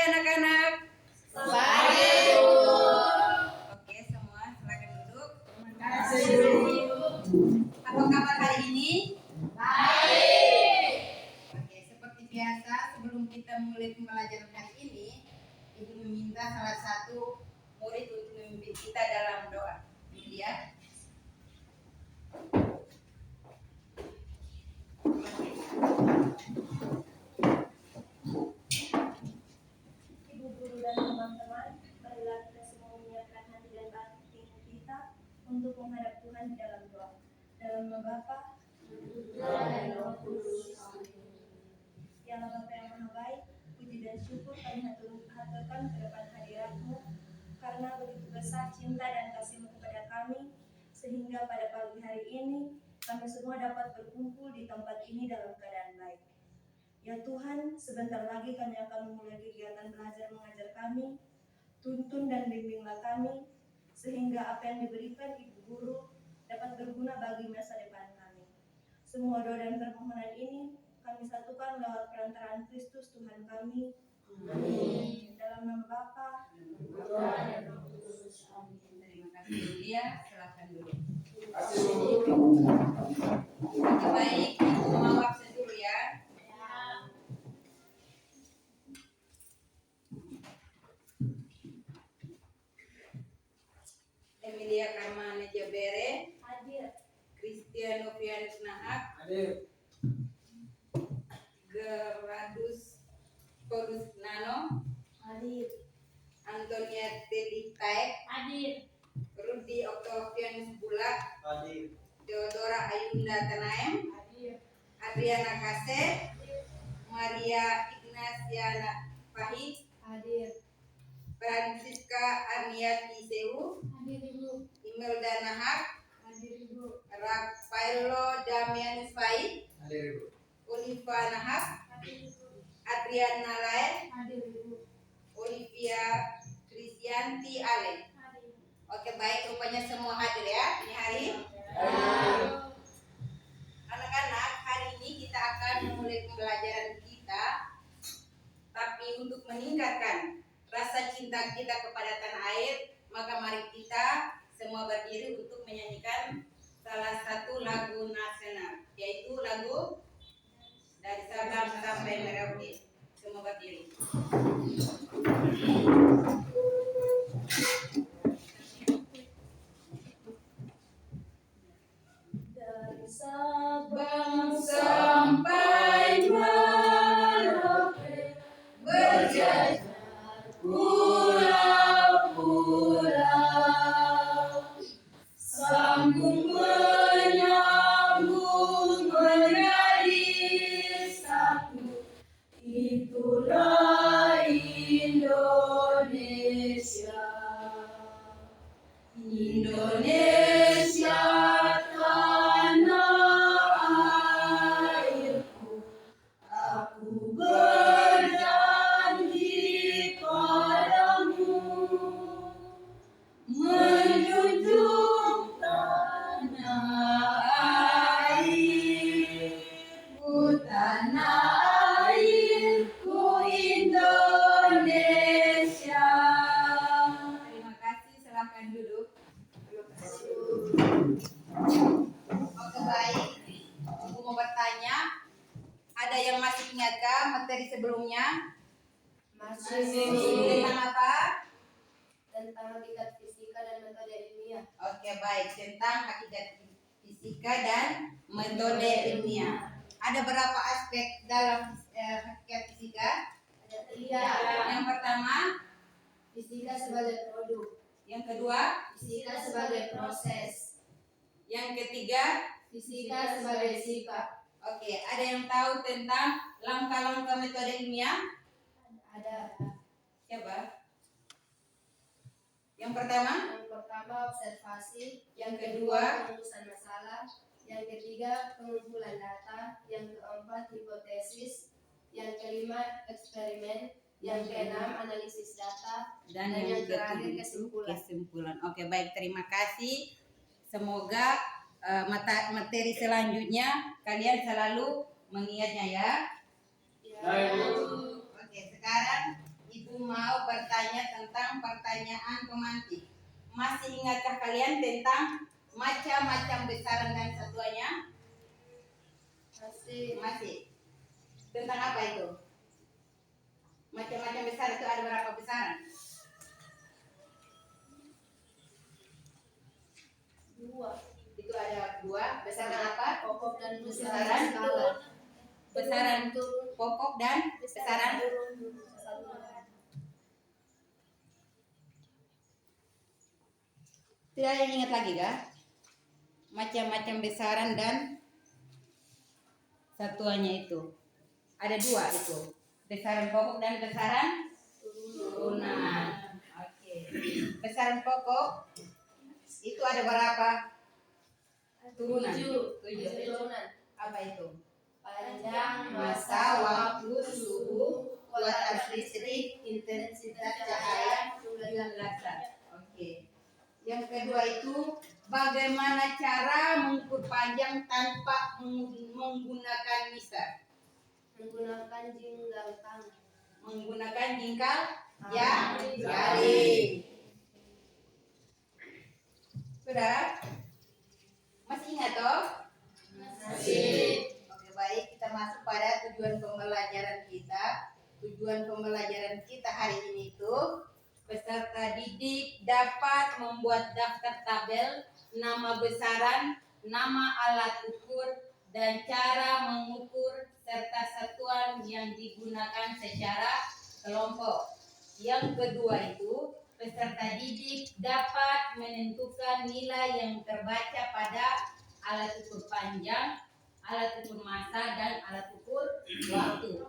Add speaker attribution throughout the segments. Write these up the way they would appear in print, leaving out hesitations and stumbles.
Speaker 1: anak-anak?
Speaker 2: Baik, Bu.
Speaker 1: Oke, semua silakan duduk.
Speaker 2: Terima kasih, Bu.
Speaker 1: Apa kabar hari ini?
Speaker 2: Baik.
Speaker 1: Oke, seperti biasa sebelum kita mulai pembelajaran hari ini, Ibu meminta salah satu murid untuk memimpin kita dalam doa. Ini dia.
Speaker 3: Ibu guru dan teman-teman, marilah kita semua menyiapkan hati dan batin kita untuk menghadap Tuhan di dalam doa. Dalam nama Bapa dan Roh Kudus. Ya Allah Bapa yang Maha Baik, puji dan syukur kami haturkan ke depan hadirat-Mu karena begitu besar cinta dan kasih-Mu kepada kami, sehingga pada pagi hari ini kami semua dapat berkumpul di tempat ini dalam keadaan baik. Ya Tuhan, sebentar lagi kami akan memulai kegiatan belajar mengajar kami. Tuntun dan bimbinglah kami, sehingga apa yang diberikan Ibu Guru dapat berguna bagi masa depan kami. Semua doa dan permohonan ini kami satukan lewat perantaraan Kristus Tuhan kami. Amin. Dalam nama Bapa dan Roh Kudus. Amin.
Speaker 1: Terima kasih Yulia, silakan duduk.
Speaker 2: Terima kasih, Bu.
Speaker 1: Oke, baik, Ibu mau absen dulu ya. Emilia Karmana Jabere,
Speaker 3: Hadir.
Speaker 1: Cristiano Fianus Nahak,
Speaker 2: Hadir.
Speaker 1: Geradus Paulus Nano,
Speaker 3: Hadir.
Speaker 1: Antonia Teddy Taek,
Speaker 3: Hadir.
Speaker 1: Rudi Octavianus Bulak,
Speaker 2: Hadir.
Speaker 1: Theodora Ayunda Tanaem,
Speaker 3: Hadir.
Speaker 1: Adriana Kase, Maria Ignatiana Pahit,
Speaker 3: Hadir.
Speaker 1: Francisca Arniati Sewu,
Speaker 3: Hadir Ibu.
Speaker 1: Imelda Nahak,
Speaker 3: Hadir Ibu.
Speaker 1: Rafaelo Damianus Pahit,
Speaker 2: Hadir, Bu.
Speaker 1: Oliva Nahak,
Speaker 3: Hadir Ibu.
Speaker 1: Adriana Laen,
Speaker 3: Hadir Ibu.
Speaker 1: Olivia Krisyanti Ale.
Speaker 3: Hadir.
Speaker 1: Oke, baik, rupanya semua hadir ya ini hari. Anak-anak, hari ini kita akan memulai pembelajaran kita. Tapi untuk meningkatkan rasa cinta kita kepada tanah air, maka mari kita semua berdiri untuk menyanyikan salah satu lagu nasional, yaitu lagu Dari Sabang Sampai Merauke. Semua berdiri.
Speaker 3: Dari Sabang
Speaker 1: Sampai Merauke berjajar pulau-pulau, sambung menyambung menjadi satu, itulah Indonesia. Indonesia tanah airku, aku berjanji padamu menjunjung tanah airku, tanah airku Indonesia. Terima kasih, silakan duduk. Oke, baik. Ibu mau bertanya, ada yang masih ingatkah materi sebelumnya? Tentang apa?
Speaker 3: tentang hakikat fisika dan metode ilmiah.
Speaker 1: Oke, baik, tentang hakikat fisika dan metode ilmiah. Ada berapa aspek dalam hakikat fisika?
Speaker 3: Ada 3.
Speaker 1: Yang pertama,
Speaker 3: Fisika sebagai produk,
Speaker 1: yang kedua,
Speaker 3: fisika sebagai proses,
Speaker 1: yang ketiga.
Speaker 3: fisika sebagai sifat.
Speaker 1: Oke, ada yang tahu tentang langkah-langkah metode ilmiah?
Speaker 3: Ada.
Speaker 1: Siapa? Yang pertama,
Speaker 3: Yang pertama observasi,
Speaker 1: yang kedua,
Speaker 3: pengurusan masalah, yang ketiga pengumpulan data, yang keempat hipotesis, yang kelima eksperimen, yang keenam analisis data,
Speaker 1: dan
Speaker 3: yang
Speaker 1: yang
Speaker 3: terakhir
Speaker 1: ketujuh
Speaker 3: kesimpulan.
Speaker 1: kesimpulan. Oke, baik, terima kasih. Semoga materi selanjutnya kalian selalu mengingatnya ya.
Speaker 3: Ya.
Speaker 1: Oke, sekarang Ibu Ibu mau bertanya tentang pertanyaan pemantik. Masih ingatkah kalian tentang macam-macam besaran dan satuannya? Masih. Tentang apa itu? Macam-macam besar itu ada berapa besaran?
Speaker 3: 2.
Speaker 1: Itu ada 2. Besaran apa?
Speaker 3: Pokok dan
Speaker 1: Besaran besaran pokok dan besaran tidak ada yang ingat lagi kah? Macam-macam besaran dan satuannya itu ada 2 itu. Besaran pokok dan besaran turunan. Oke. Besaran pokok itu ada berapa? Turunan. 7. Apa itu?
Speaker 3: Panjang
Speaker 1: Masa, waktu, suhu, kualitas listrik, intensitas cahaya, jumlah laser. Oke. Yang kedua itu bagaimana cara mengukur panjang tanpa menggunakan mister?
Speaker 3: menggunakan jingkal tangan.
Speaker 1: Menggunakan jingkal jari. Sudah? Masih ingat toh?
Speaker 3: Masih.
Speaker 1: Oke, baik, kita masuk pada tujuan pembelajaran kita. Tujuan pembelajaran kita hari ini itu peserta didik dapat membuat daftar tabel, nama besaran, nama alat ukur, dan cara mengukur serta satuan yang digunakan secara kelompok. Yang kedua itu, peserta didik dapat menentukan nilai yang terbaca pada alat ukur panjang, alat ukur massa, dan alat ukur waktu.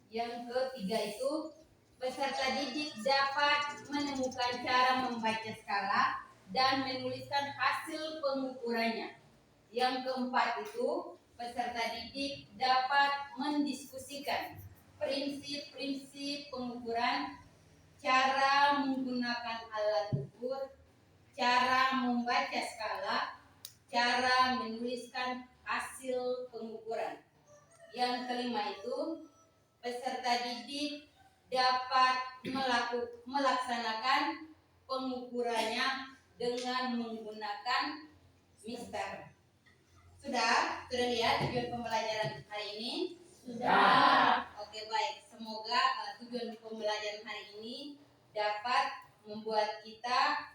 Speaker 1: Yang ketiga itu, peserta didik dapat menemukan cara membaca skala dan menuliskan hasil pengukurannya. Yang keempat itu, peserta didik dapat mendiskusikan prinsip-prinsip pengukuran, cara menggunakan alat ukur, cara membaca skala, cara menuliskan hasil pengukuran. Yang kelima itu, peserta didik dapat melaksanakan pengukurannya dengan menggunakan mister. Sudah lihat tujuan pembelajaran hari ini?
Speaker 3: Sudah.
Speaker 1: Oke, baik. Semoga tujuan pembelajaran hari ini dapat membuat kita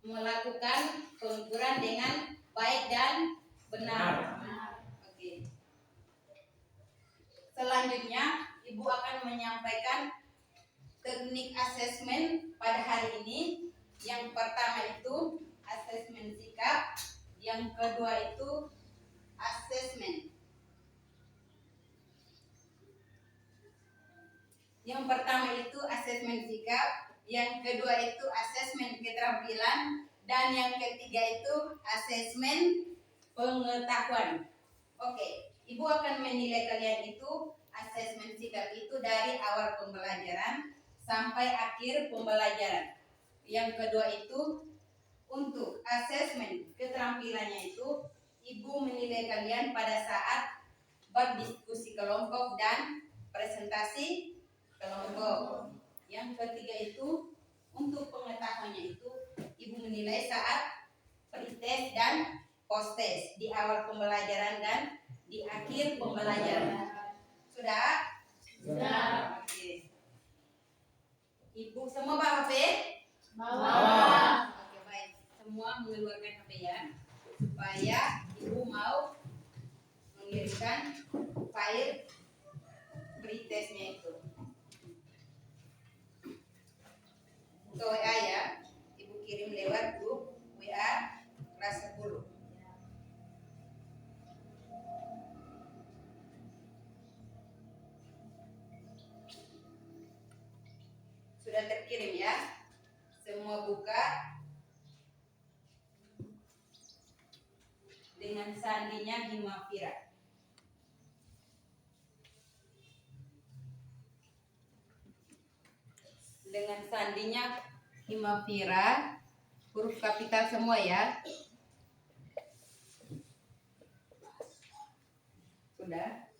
Speaker 1: melakukan pengukuran dengan baik dan benar. Oke. Selanjutnya, Ibu akan menyampaikan teknik asesmen pada hari ini. Yang pertama itu asesmen sikap, yang kedua itu asesmen. Yang pertama itu asesmen sikap, yang kedua itu asesmen keterampilan, dan yang ketiga itu asesmen pengetahuan. Oke, Ibu akan menilai kalian itu asesmen sikap itu dari awal pembelajaran sampai akhir pembelajaran. Yang kedua itu untuk asesmen keterampilannya itu Ibu menilai kalian pada saat berdiskusi kelompok dan presentasi kelompok. Yang ketiga itu untuk pengetahuannya itu Ibu menilai saat pretest dan post-test di awal pembelajaran dan di akhir pembelajaran. Sudah?
Speaker 3: Sudah.
Speaker 1: Oke. Ibu semua bawa HP?
Speaker 3: Bawa.
Speaker 1: Oke, baik. Semua mengeluarkan HP ya, supaya Ibu mau mengirimkan file pretestnya itu ke WA ya. Ibu kirim lewat grup WA kelas 10. Sudah terkirim ya. Semua buka dengan sandinya Himafira. Dengan sandinya Himafira, huruf kapital semua ya. Sudah?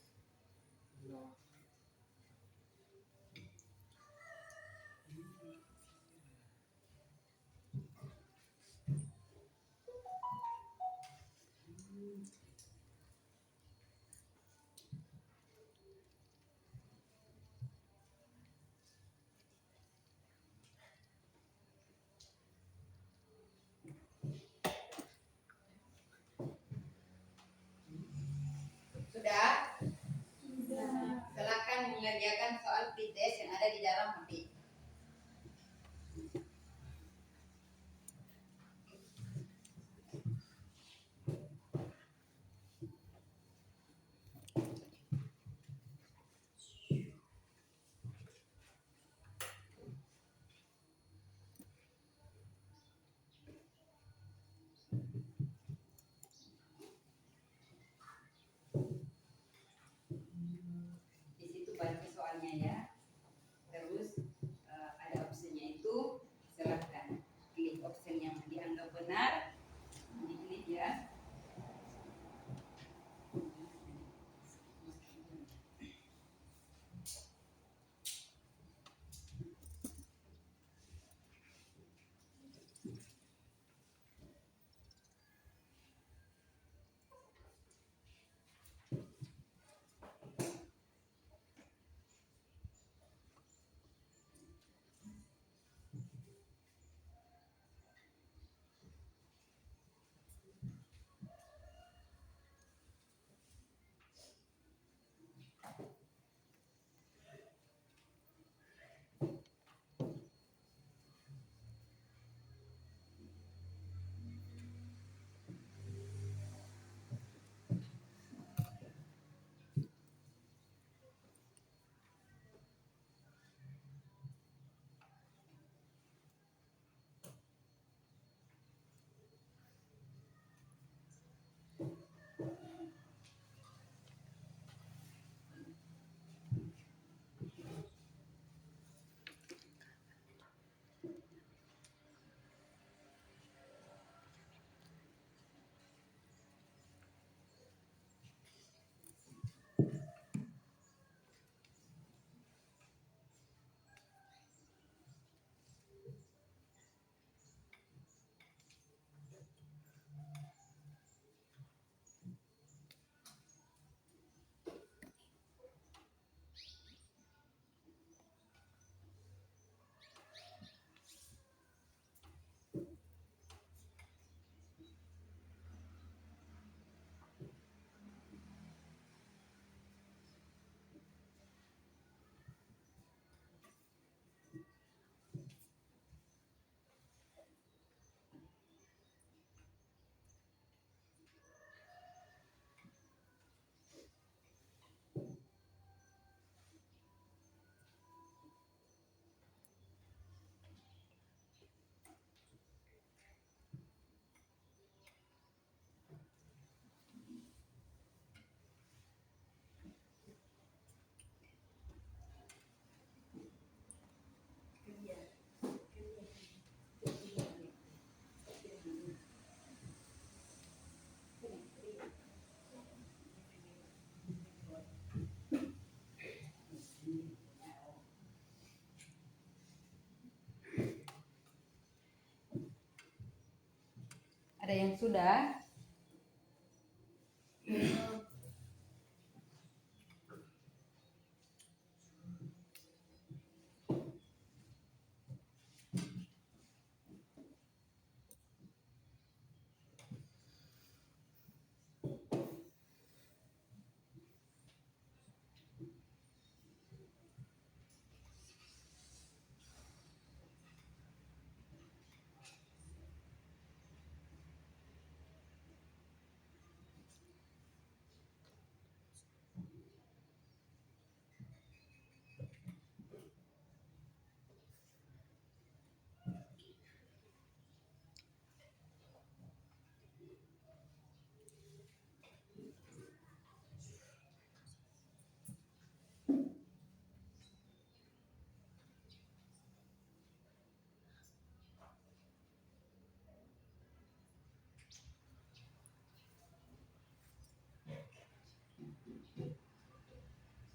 Speaker 1: Ada yang sudah?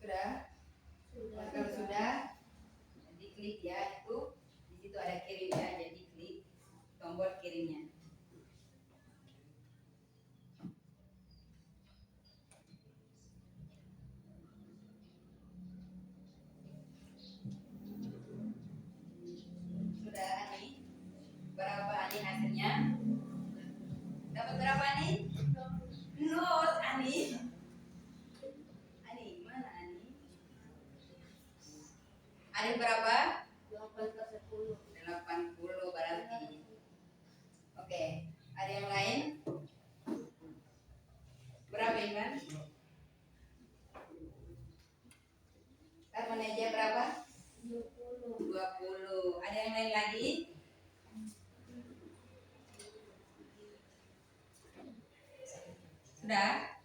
Speaker 1: Sudah? Kalau sudah, diklik ya itu. Di situ ada kirim ya, jadi klik tombol kirimnya. Sudah Ani? Berapa Ani hasilnya? Dapat berapa Ani? Nol Ani. Ani, mana Ani? Ani berapa? 80 berarti. Oke, ada yang lain? Berapa Iman? Karboneja berapa? 20. Ada yang lain lagi? Sudah?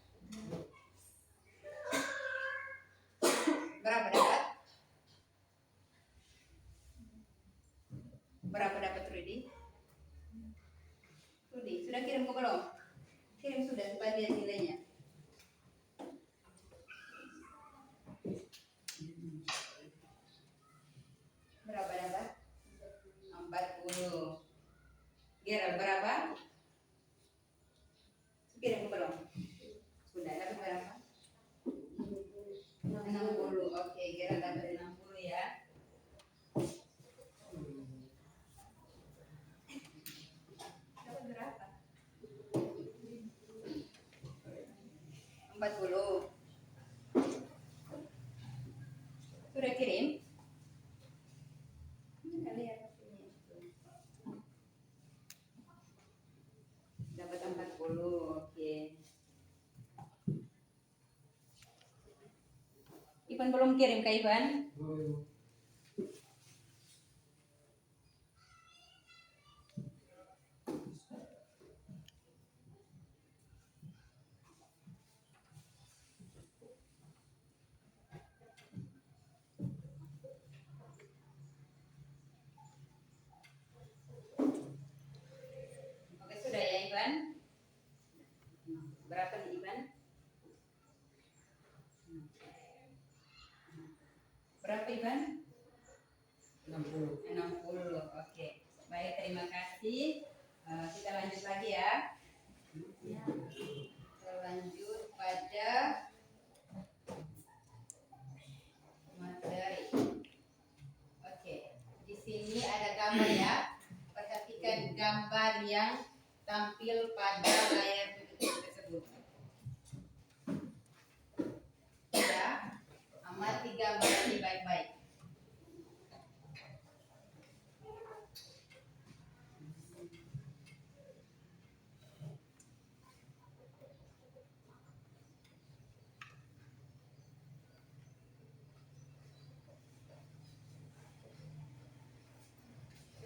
Speaker 1: Berapa dapat? Berapa dapat Rudy? Rudy, sudah kirim ke belum? Kirim sudah supaya lihat nilainya. Berapa dapat? 40. Gerald berapa? Kirim ke belum? Sudah dapat berapa? 60. Oke, Gerald dapat 60 ya. Dapat berapa? 40. Sudah kirim? Kali ya hasilnya itu. Dapat 40. Oke. Ivan belum kirim ke Ivan? Oke, sudah ya Ivan? Berapa nih Ivan? Berapa Ivan? 60. Oke. Baik, terima kasih. Kita lanjut lagi ya. Kita lanjut pada materi. Oke. Di sini ada gambar ya. Perhatikan gambar yang tampil pada layar tersebut. Ya. Amati gambar ini baik-baik.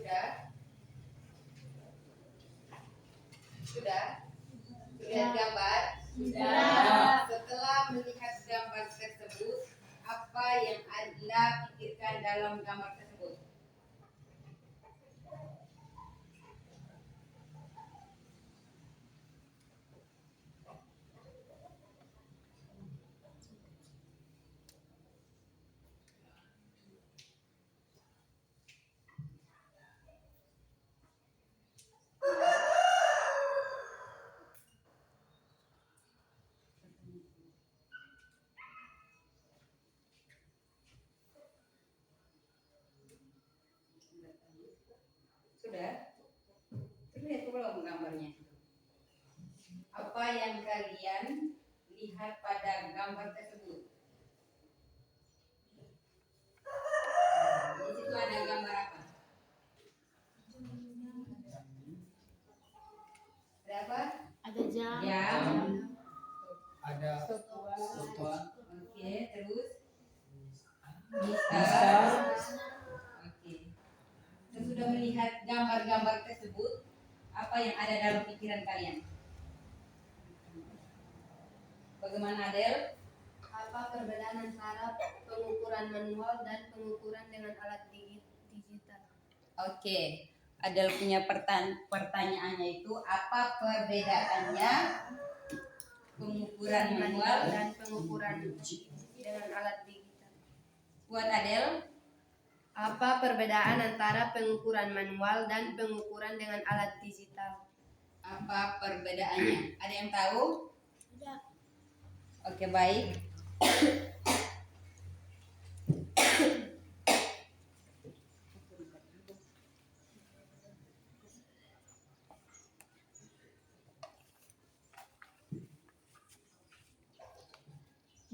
Speaker 1: Sudah? Sudah? Lihat gambar?
Speaker 2: Sudah.
Speaker 1: Setelah melihat gambar tersebut, apa yang Anda pikirkan dalam gambar tersebut? Sudah? Terlihat belum gambarnya? Apa yang kalian lihat pada gambar tersebut? Di situ ada gambar apa? Ada apa?
Speaker 2: Ada jam.
Speaker 1: Jam.
Speaker 4: Ada
Speaker 2: Sofa.
Speaker 4: sofa,
Speaker 1: Oke, terus
Speaker 4: bisa,
Speaker 1: Oke. Sesudah melihat gambar-gambar tersebut, apa yang ada dalam pikiran kalian? Bagaimana Adel?
Speaker 2: Apa perbedaan antara pengukuran manual dan pengukuran dengan alat digital?
Speaker 1: Oke, Adel punya pertanyaannya itu apa perbedaannya pengukuran manual
Speaker 2: Dan pengukuran dengan alat digital.
Speaker 1: buat Adel?
Speaker 2: Apa perbedaan antara pengukuran manual dan pengukuran dengan alat digital?
Speaker 1: Apa perbedaannya? Ada yang tahu?
Speaker 2: Ada.
Speaker 1: Oke, baik.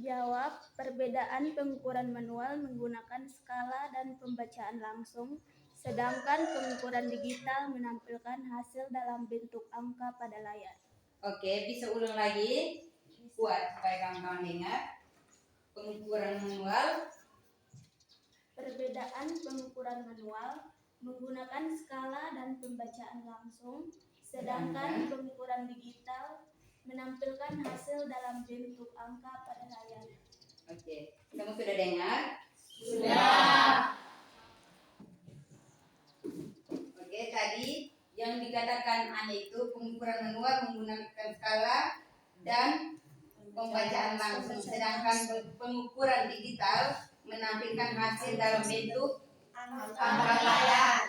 Speaker 3: Jawab, perbedaan pengukuran manual menggunakan skala dan pembacaan langsung, sedangkan pengukuran digital menampilkan hasil dalam bentuk angka pada layar.
Speaker 1: Oke, bisa ulang lagi buat supaya kawan-kawan dengar. Pengukuran manual
Speaker 3: Perbedaan pengukuran manual menggunakan skala dan pembacaan langsung, sedangkan pengukuran digital menampilkan hasil dalam bentuk angka pada layar.
Speaker 1: Oke, kamu sudah dengar?
Speaker 2: Sudah.
Speaker 1: Oke, tadi yang dikatakan Ane itu pengukuran manual menggunakan skala dan pembacaan langsung, sedangkan pengukuran digital menampilkan hasil dalam bentuk angka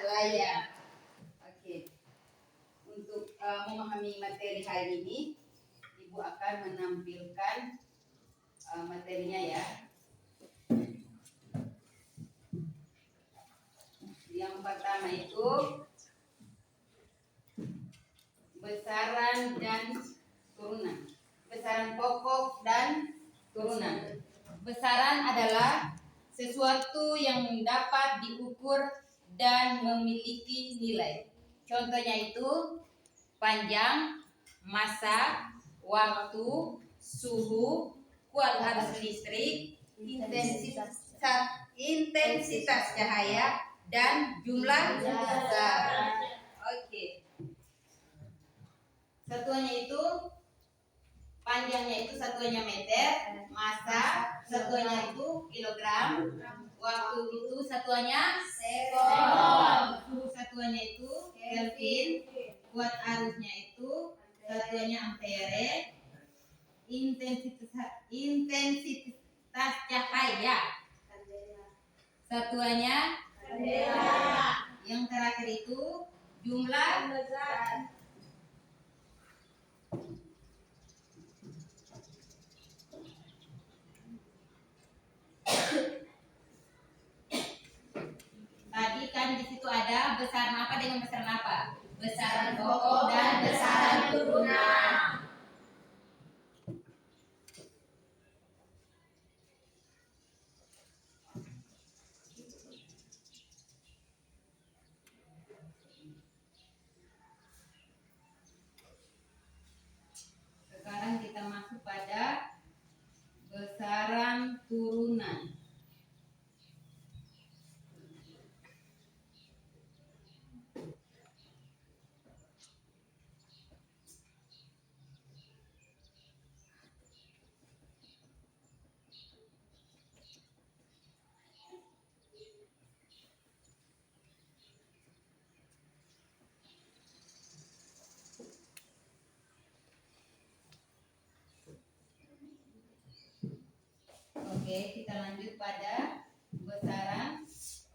Speaker 1: layar. Oke, untuk memahami materi hari ini, Ibu akan menampilkan materinya ya. Yang pertama itu besaran dan turunan. Besaran pokok dan turunan. Besaran adalah sesuatu yang dapat diukur dan memiliki nilai. Contohnya itu panjang, massa, waktu, suhu, kuat arus listrik, intensitas cahaya, dan jumlah zat. Oke. Satuannya itu panjangnya itu satuannya meter, massa satuannya itu kilogram, waktu itu satuannya sekon, suhu satuannya itu Kelvin, kuat arusnya itu satuannya ampere, intensitas cahaya satuannya candela, yang terakhir itu jumlah zat. Tadi kan di situ ada besaran apa dengan besaran apa? Besaran pokok dan besaran turunan. Sekarang kita masuk pada besaran turunan. Oke, kita lanjut pada besaran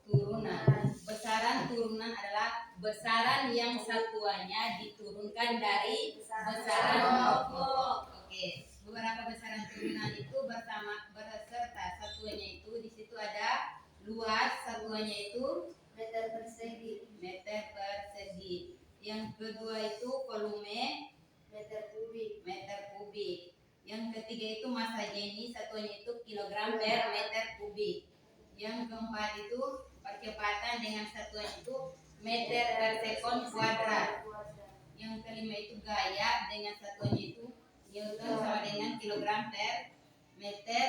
Speaker 1: turunan. Besaran turunan adalah besaran yang satuannya diturunkan dari besaran pokok. Oke, beberapa besaran turunan itu berserta satuannya itu di situ ada luas, satuannya itu
Speaker 2: Meter persegi.
Speaker 1: meter persegi. ini satuannya itu kilogram per meter kubik. Yang keempat itu percepatan dengan satuan itu meter per sekon kuadrat. Yang kelima itu gaya dengan satuannya itu Newton sama dengan kilogram per meter,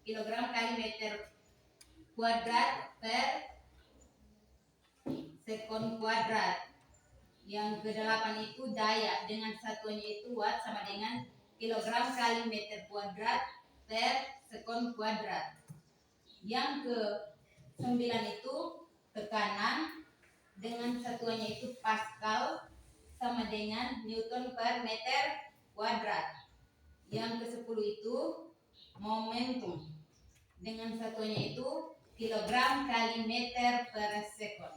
Speaker 1: kilogram kali meter kuadrat per sekon kuadrat. Yang kedelapan itu daya dengan satuannya itu watt sama dengan kilogram kali meter kuadrat per sekon kuadrat. Yang ke-9 itu tekanan dengan satuannya itu Pascal sama dengan Newton per meter kuadrat. Yang ke-10 itu momentum dengan satuannya itu kilogram kali meter per sekon.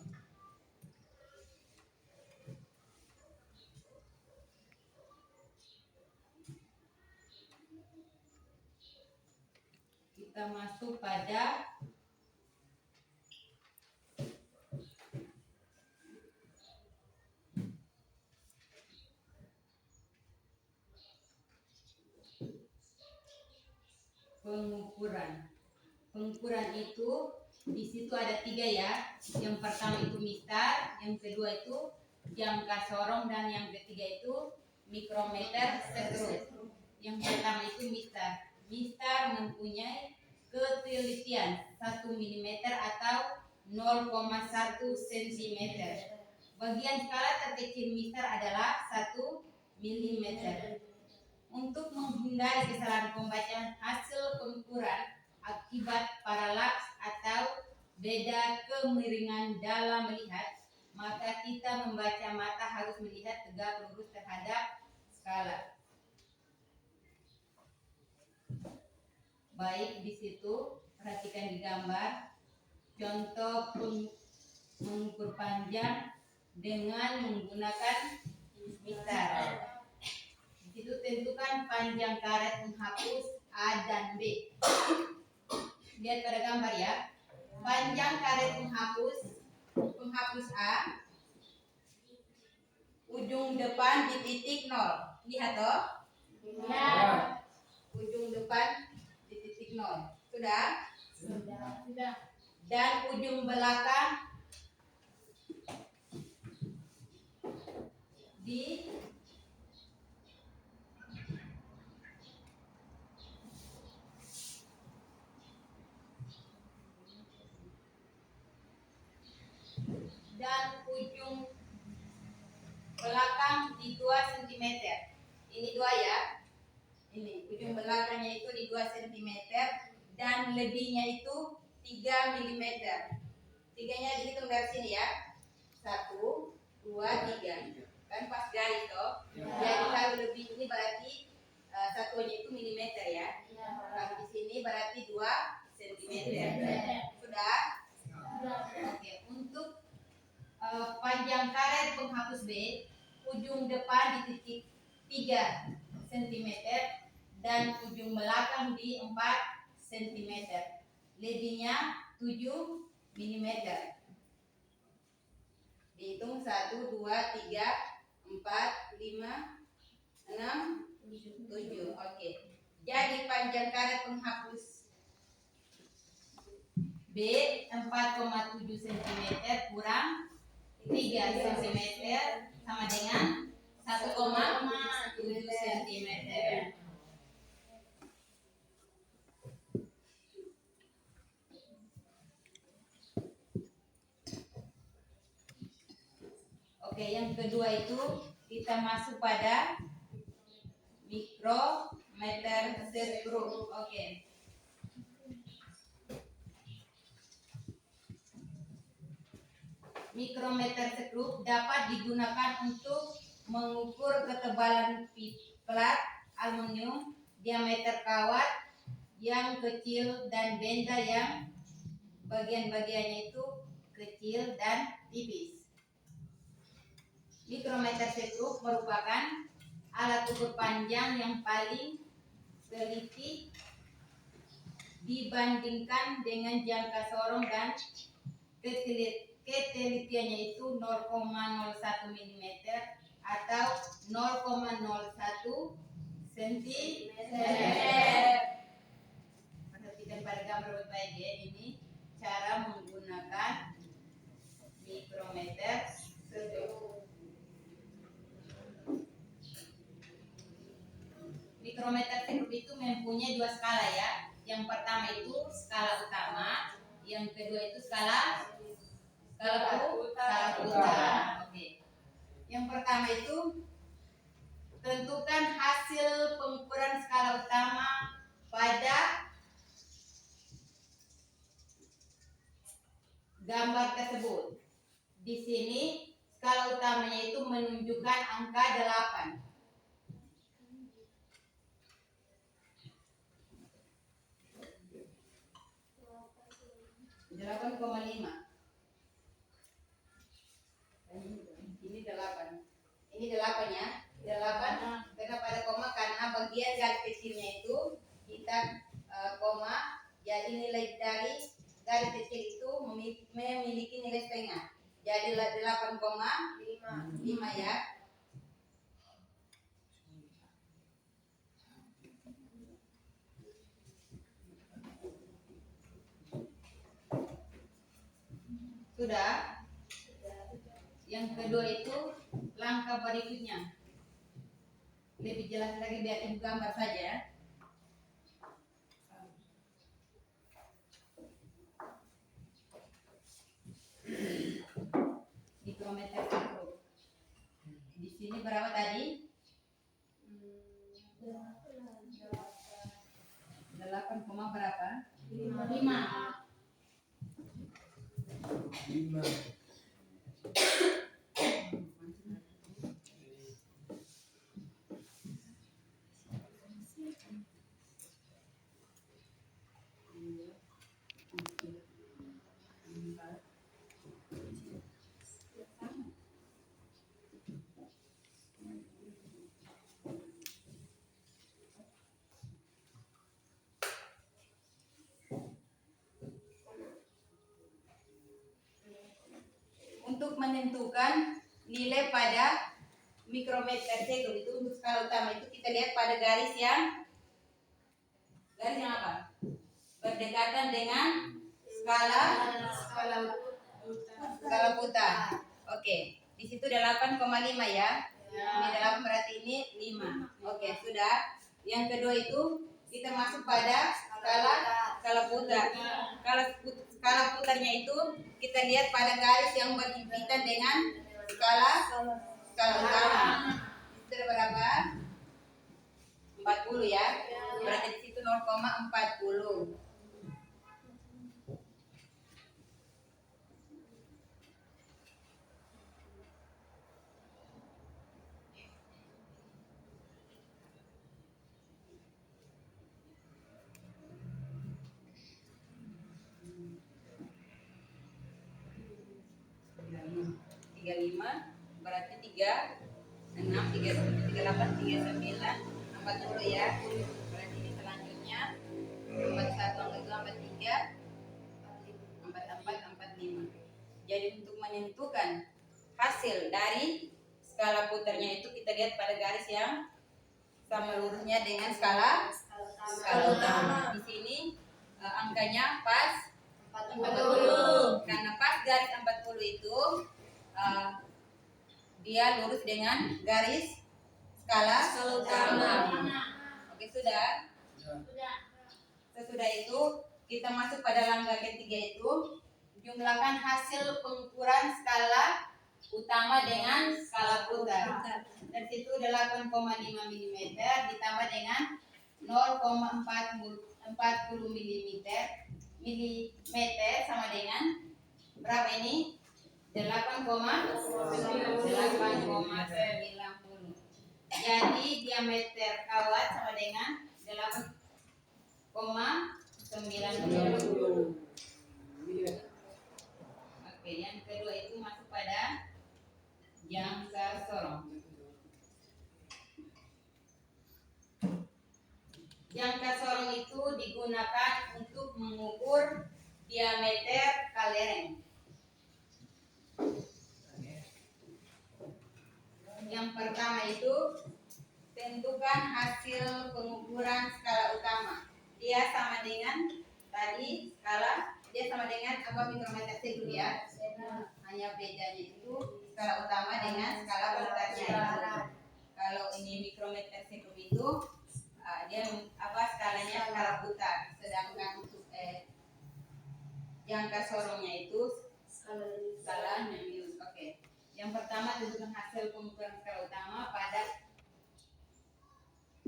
Speaker 1: Kita masuk pada pengukuran. Pengukuran itu di situ ada 3 ya. Yang pertama itu mistar, yang kedua itu jangka sorong, dan yang ketiga itu mikrometer sekrup. Yang pertama itu mistar. Mistar mempunyai ketelitian 1 mm atau 0,1 cm. Bagian skala terkecil mistar adalah 1 mm. Untuk menghindari kesalahan pembacaan hasil pengukuran akibat paralaks atau beda kemiringan dalam melihat, maka kita membaca mata harus melihat tegak lurus terhadap skala. Baik, di situ perhatikan di gambar contoh mengukur panjang dengan menggunakan mistar. Di situ tentukan panjang karet penghapus A dan B. Lihat pada gambar ya. Panjang karet penghapus A, ujung depan di titik 0. Lihat toh?
Speaker 2: Ya.
Speaker 1: Ujung depan di titik 0. Sudah?
Speaker 2: Sudah.
Speaker 1: Dan ujung belakang di ujung belakang di 2 cm. Ini 2 ya. Ini ujung belakangnya itu di 2 cm dan lebihnya itu 3 mm. 3-nya dihitung dari sini ya. 1, 2, 3. Kan pas garis toh. Jadi kalau lebih ini berarti satuannya itu milimeter ya. Kalau di sini berarti 2 cm. Sudah? Oke, untuk panjang karet penghapus B, ujung depan di titik 3 cm dan ujung belakang di 4 cm. Lebihnya 7 mm. Dihitung 1, 2, 3, 4, 5, 6, 7. Oke. Jadi panjang karet penghapus B 4,7 cm kurang 3 cm sama dengan 1,7 cm. Oke, yang kedua itu kita masuk pada mikrometer sekrup. Oke. Mikrometer sekrup dapat digunakan untuk mengukur ketebalan plat aluminium, diameter kawat yang kecil dan benda yang bagian-bagiannya itu kecil dan tipis. Mikrometer sekrup merupakan alat ukur panjang yang paling teliti dibandingkan dengan jangka sorong, dan ketelitiannya itu 0,01 mm atau 0,01 cm. ya. Yang pertama itu skala utama, yang kedua itu skala putar. Oke. Yang pertama itu tentukan hasil pengukuran skala utama pada gambar tersebut. Di sini skala utamanya itu menunjukkan angka 8. 8,5. Ini 8. Ini 8 ya. 8 karena pada koma karena bagian garis kecilnya itu kita koma, jadi nilai dari garis kecil itu memiliki nilai setengah. Jadi 8,5 ya. Sudah? Yang kedua itu langkah berikutnya. Lebih jelas lagi biar ibu gambar saja. Mikrometer makro. Di sini berapa tadi? 8, berapa? 5. Untuk menentukan nilai pada mikrometer sekund itu untuk skala utama itu kita lihat pada garis yang apa? Berdekatan dengan skala putar. Oke, di situ 8,5 ya. Ini 8 berarti ini 5. Oke, sudah. Yang kedua itu kita masuk pada skala putar. Skala putarnya itu kita lihat pada garis yang berhimpitan dengan skala utama. Itu berapa? 40 ya. Berarti di situ 0,40. Berarti 36, 37, 38, 39, 40 ya. Berarti ini selanjutnya 41, 42, 43, 44, 45. Jadi untuk menentukan hasil dari skala putarnya itu kita lihat pada garis yang sama lurusnya dengan skala utama. Di sini angkanya pas 40. Karena pas garis 40 itu dia lurus dengan garis skala utama. Oke, sudah? Sesudah itu kita masuk pada langkah ketiga itu jumlahkan hasil pengukuran skala utama dengan skala putar. Dan situ 8,5 mm ditambah dengan 0,40 mm sama dengan berapa ini? 8,90. Jadi diameter kawat sama dengan 8,90. Oke, yang kedua itu masuk pada jangka sorong. Jangka sorong itu digunakan untuk mengukur diameter kelereng. Yang pertama itu tentukan hasil pengukuran skala utama. Dia sama dengan tadi dia sama dengan apa mikrometer sekund ya. Hanya bedanya itu skala utama dengan skala putarnya itu. Kalau ini mikrometer sekund itu dia skalanya skala putar, sedangkan untuk jangka sorongnya itu skala Nonius. Oke. Yang pertama tentukan hasil pengukuran skala utama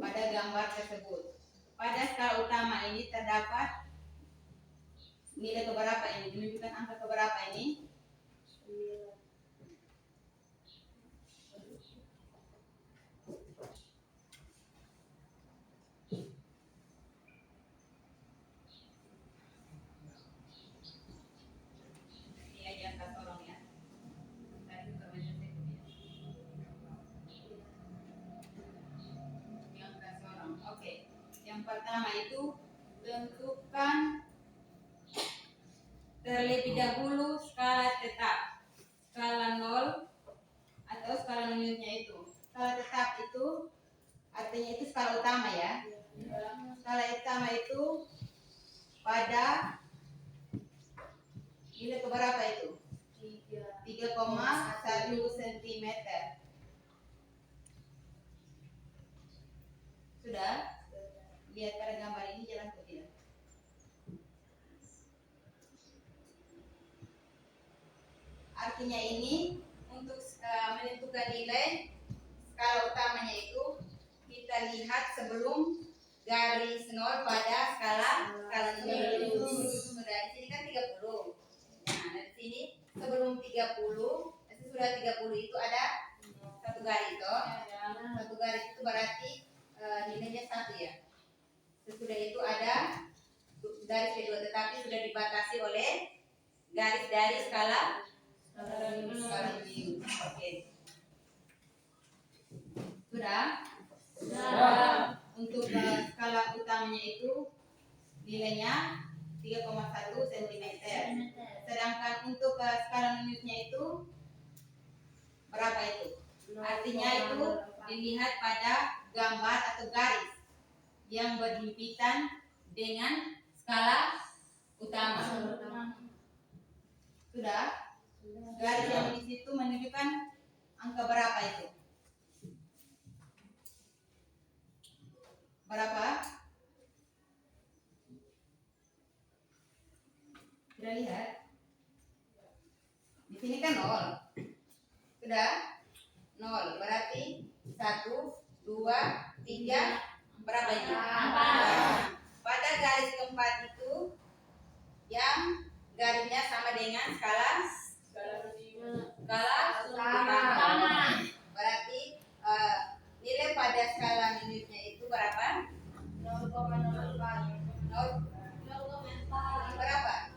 Speaker 1: pada gambar tersebut. Pada skala utama ini terdapat nilai keberapa ini? Menunjukkan angka keberapa ini? Ini jangka sorong ya. Tadi permainan saya jangka sorong. Oke. Yang pertama itu tentukan terlebih dahulu skala tetap, skala 0 atau skala noniusnya itu. Skala tetap itu artinya itu skala utama ya. Skala utama itu pada nilai keberapa itu? 3,1 cm. Sudah? Lihat pada gambar ini jelas atau tidak? Artinya ini untuk menentukan nilai skala utamanya itu kita lihat sebelum garis 0 pada skala nonius. Sudah di sini kan 30. Nah, dari sini sebelum 30, sesudah 30 itu ada satu garis toh. Satu garis itu berarti nilainya 1 ya. Sesudah itu ada garis kedua, tetapi sudah dibatasi oleh garis dari skala nonius. Oke. Sudah? Untuk skala utamanya itu nilainya 3,1 cm. Sedangkan untuk skala noniusnya itu berapa itu? Artinya itu dilihat pada gambar atau garis yang berhimpitan dengan skala utama. Sudah? Garis yang di situ menunjukkan angka berapa itu? Berapa? Sudah lihat? Di sini kan 0. Sudah? 0 berarti 1, 2, 3, berapa ini? 4. Pada garis keempat itu yang garisnya sama dengan skala utama. Berarti nilai pada skala noniusnya itu berapa?
Speaker 2: 0,04.
Speaker 1: 0. Berapa?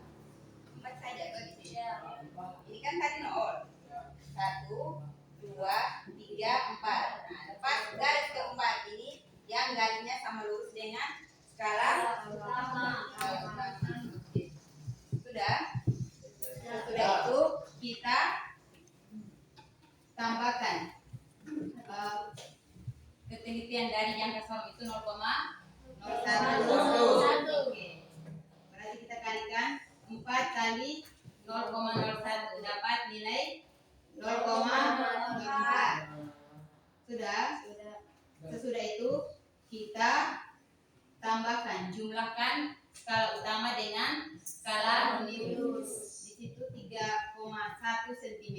Speaker 1: 4 saja tuh di sini. Ini kan tadi 0. 1, 2, 3, 4. Nah, pas garis keempat ini yang garisnya sama lurus dengan skala utama. Sudah? Sesudah itu kita tambahkan ketelitian dari jangka sorong itu 0,01. Oke. Berarti kita kalikan 4 kali 0,01 dapat nilai 0,4. Sudah? Sesudah itu kita tambahkan, jumlahkan skala utama dengan skala nonius. Di situ 3,1 cm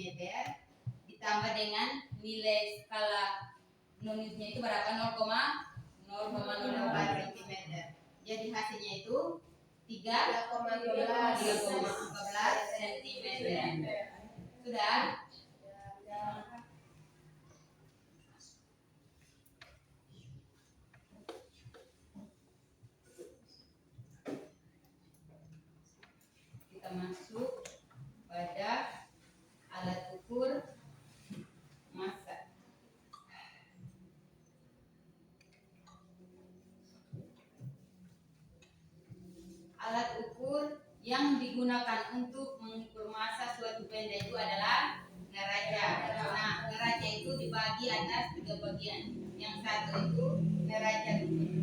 Speaker 1: ditambah dengan nilai skala noniusnya itu berapa? 0,04 cm. Jadi hasilnya itu 3,14 cm. Sudah? Kita masuk pada alat ukur massa. Alat ukur yang digunakan untuk mengukur massa suatu benda itu adalah neraca. Nah, neraca itu dibagi atas 3 bagian. Yang satu itu neraca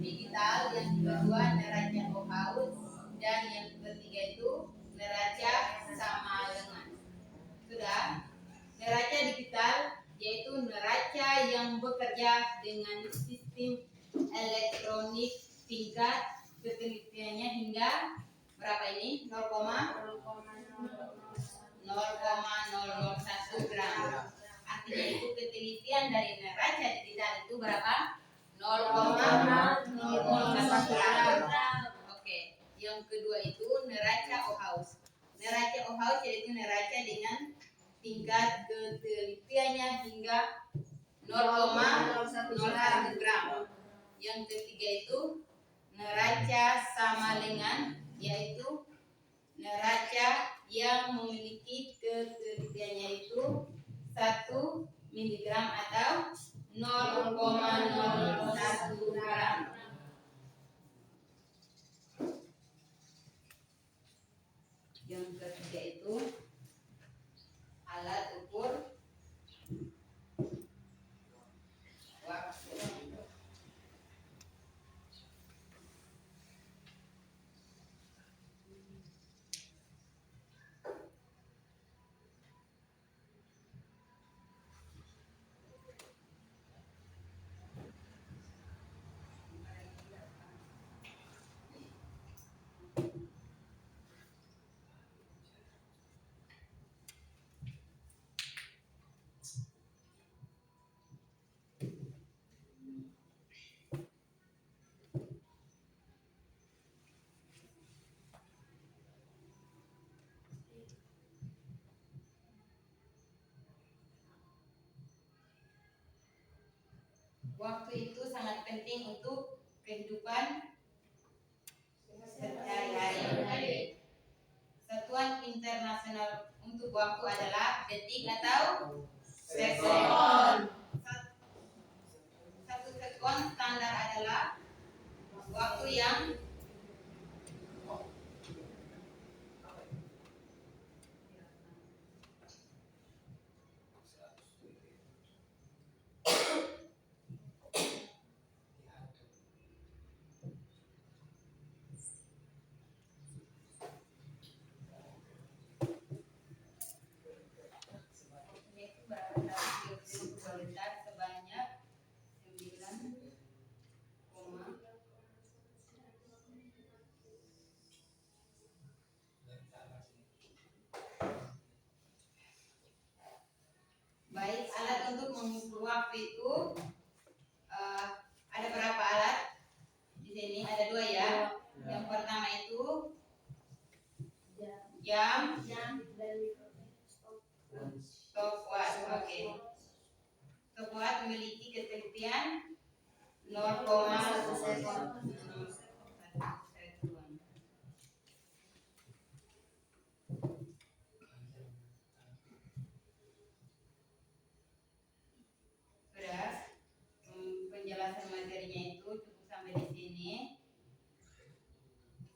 Speaker 1: digital, yang kedua neraca Ohaus, dan yang ketiga itu neraca sama lengan. Sudah? Neraca digital yaitu neraca yang bekerja dengan sistem elektronik tingkat ketelitiannya hingga berapa ini? 0,001 gram. Artinya itu ketelitian dari neraca digital itu berapa? 0,001 gram. Oke. Yang kedua itu neraca Ohaus. Neraca Ohaus yaitu neraca dengan tingkat ketelitiannya hingga 0,01 gram. Yang ketiga itu neraca Samalengan, yaitu neraca yang memiliki ketelitiannya itu 1 miligram atau 0,01 gram. Yang ketiga itu alat ukur waktu. Waktu itu sangat penting untuk kehidupan sehari-hari. Satuan internasional untuk waktu adalah detik atau sekon. Satu sekon standar adalah waktu yang sebanyak 9, baik, alat untuk mengukur waktu itu ada berapa alat? Di sini ada 2 ya. Yang pertama itu jam stopwatch. Oke. Stopwatch memiliki ketelitian 0,1 sekon. Sudah, penjelasan materinya itu cukup sampai di sini.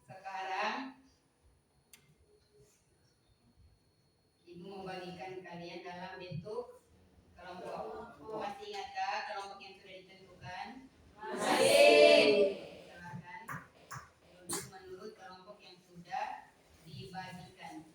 Speaker 1: Sekarang Ibu membagikan kalian dalam bentuk kelompok. Masih ingatkah kelompok yang sudah ditentukan? Masih. Silakan menurut kelompok yang sudah dibagikan.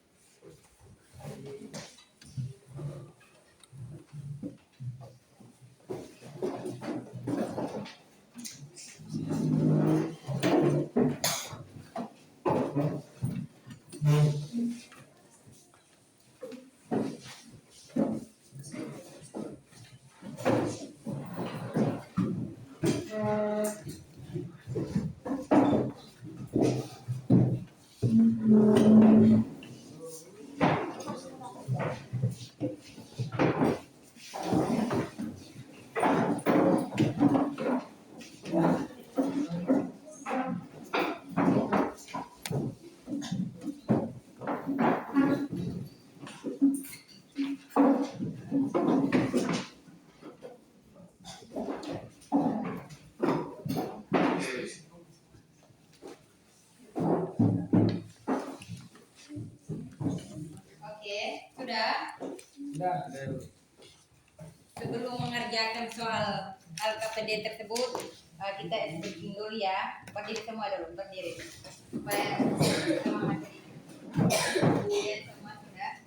Speaker 1: Sebelum mengerjakan soal LKPD tersebut, kita bikin dulu ya. Berdiri semua dulu, berdiri. Supaya sama materi. Kemudian semua sudah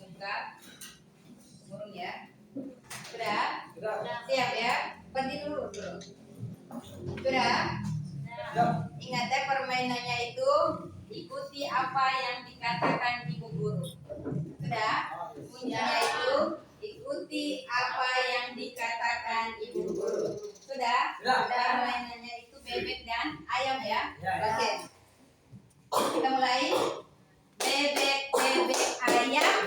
Speaker 1: buka burung ya. Sudah? Siap ya? Berdiri dulu. mainannya itu ikuti apa yang dikatakan ibu guru. Sudah? Kuncinya itu ikuti apa yang dikatakan ibu guru. Sudah? Sudah. Mainannya itu bebek dan ayam ya. Oke. Kita mulai. Bebek bebek ayam.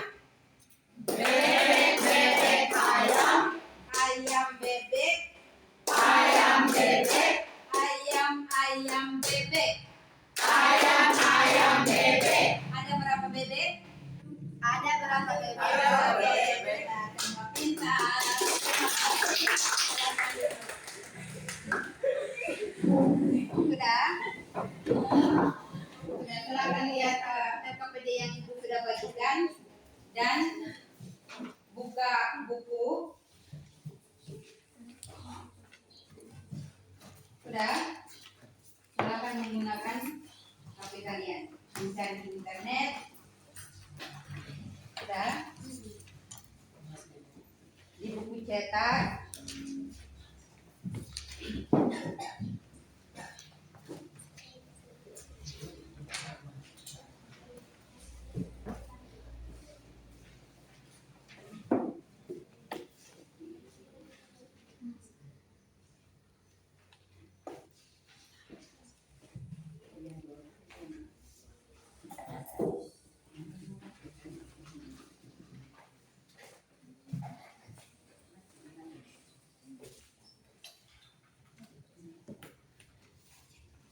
Speaker 1: Bebek bebek ayam. Ayam bebek. Ayam bebek. Ayam ayam bebek. Ayam ayam bebek. Ada berapa bebek? Ada berapa bebek? Oke, benar. Semua pintar. Sudah? Sudah, silakan lihat LKPD yang ibu sudah bagikan dan buka buku. Sudah? Silakan menggunakan HP kalian. Mencari di internet. Sudah? Di buku cetak.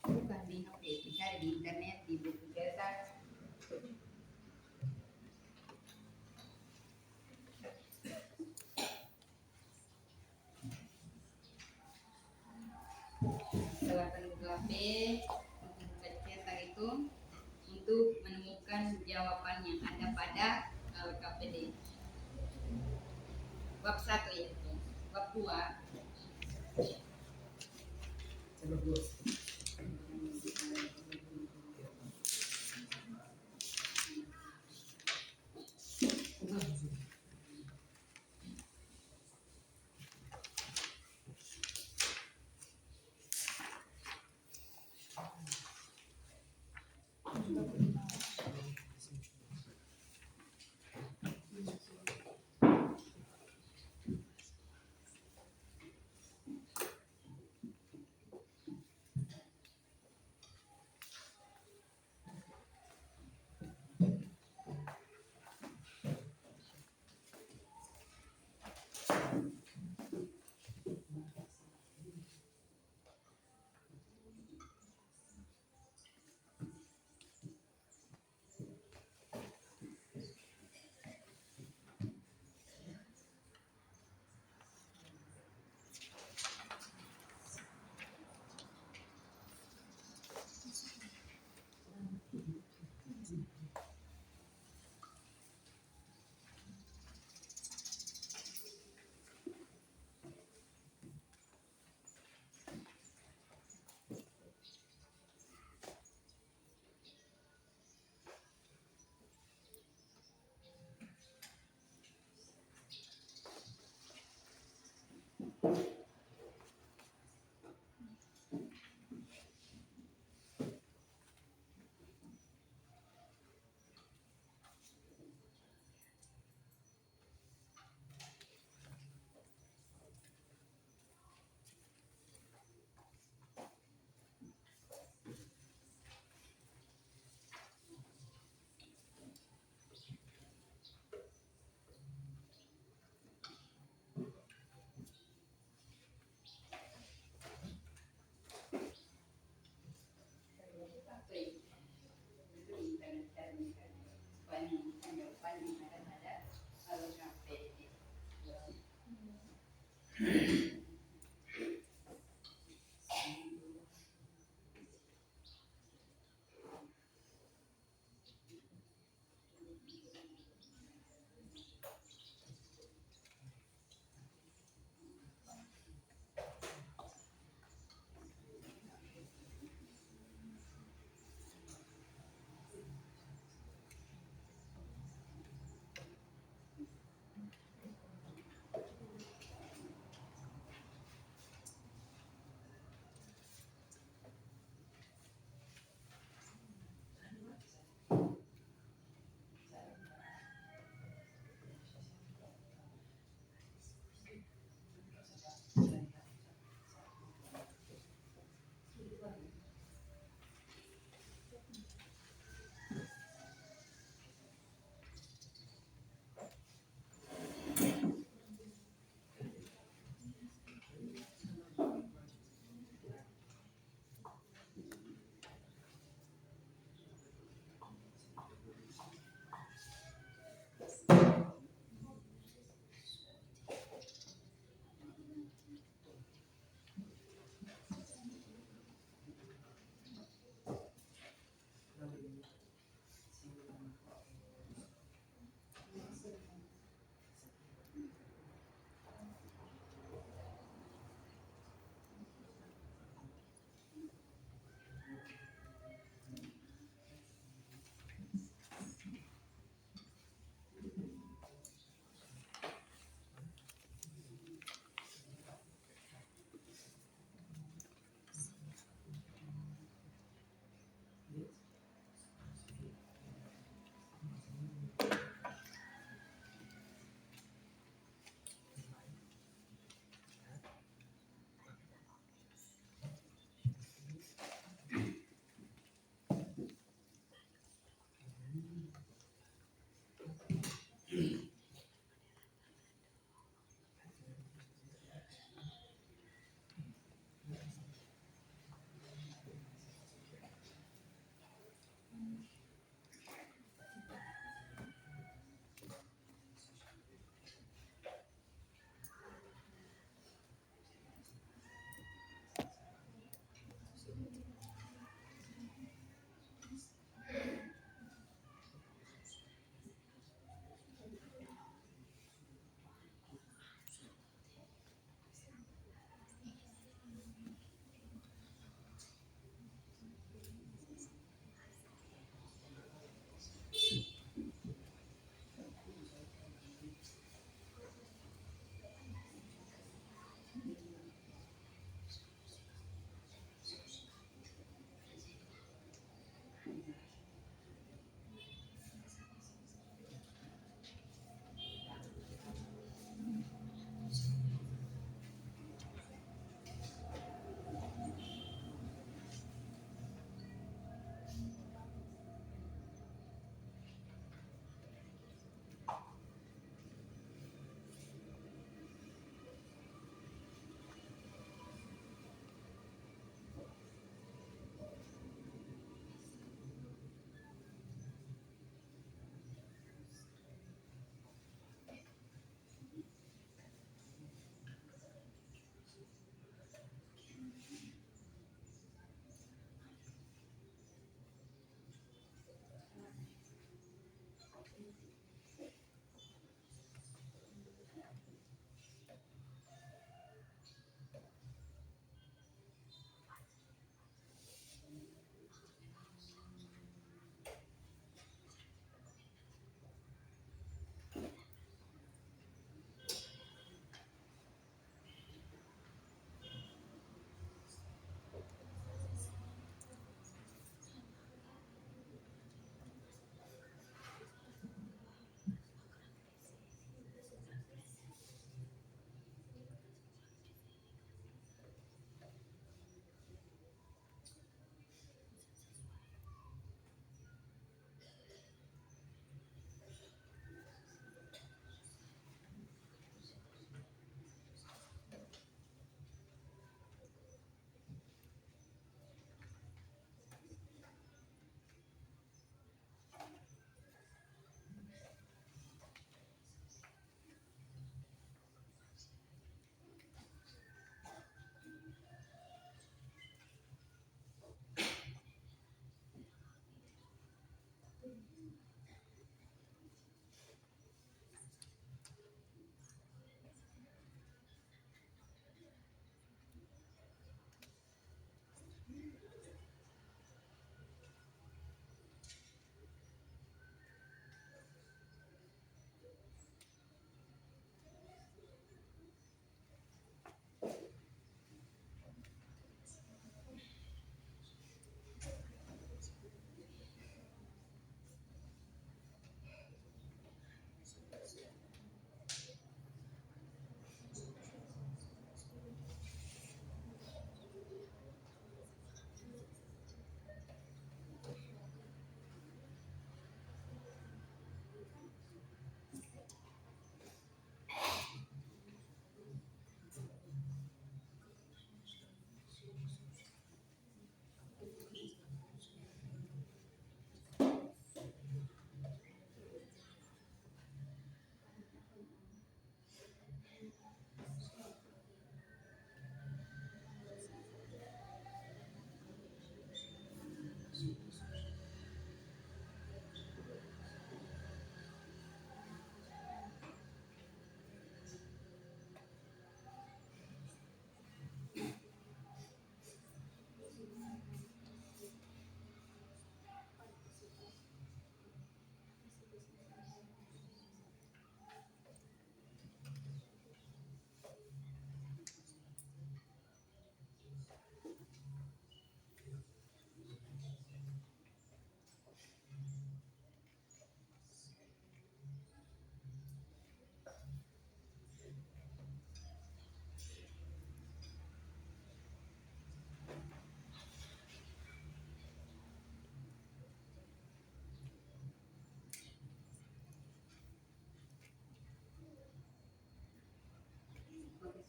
Speaker 1: Bukan di HP, bisa di internet, di buku cetak. Silakan buka HP untuk buka cetak itu untuk menemukan jawaban yang ada pada LKPD. Bab 1 ya. Bab 2.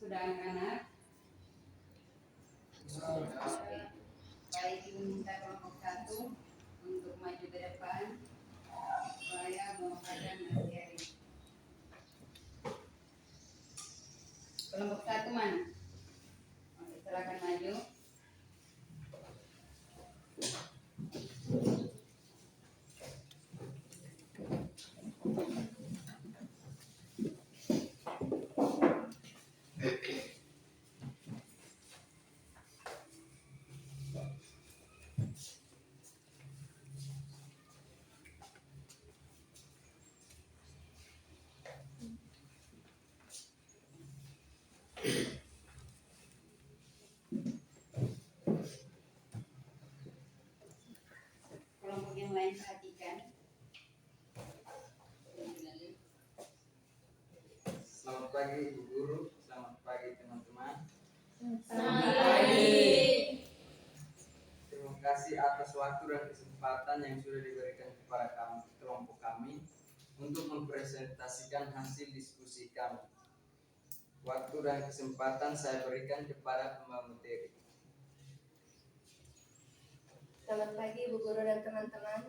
Speaker 1: Sudah anak-anak? Oke. Baik, ibu minta kelompok 1 untuk maju ke depan supaya membacakan materi. Kelompok 1 mana? Oke, silakan maju. Kelompok yang lain perhatikan.
Speaker 4: Selamat pagi Ibu Guru, selamat pagi teman-teman. Terima kasih atas waktu dan kesempatan yang sudah diberikan kepada kami, kelompok kami untuk mempresentasikan hasil diskusi kami. Waktu dan kesempatan saya berikan kepada pembawa materi.
Speaker 2: Selamat pagi Bu Guru dan teman-teman.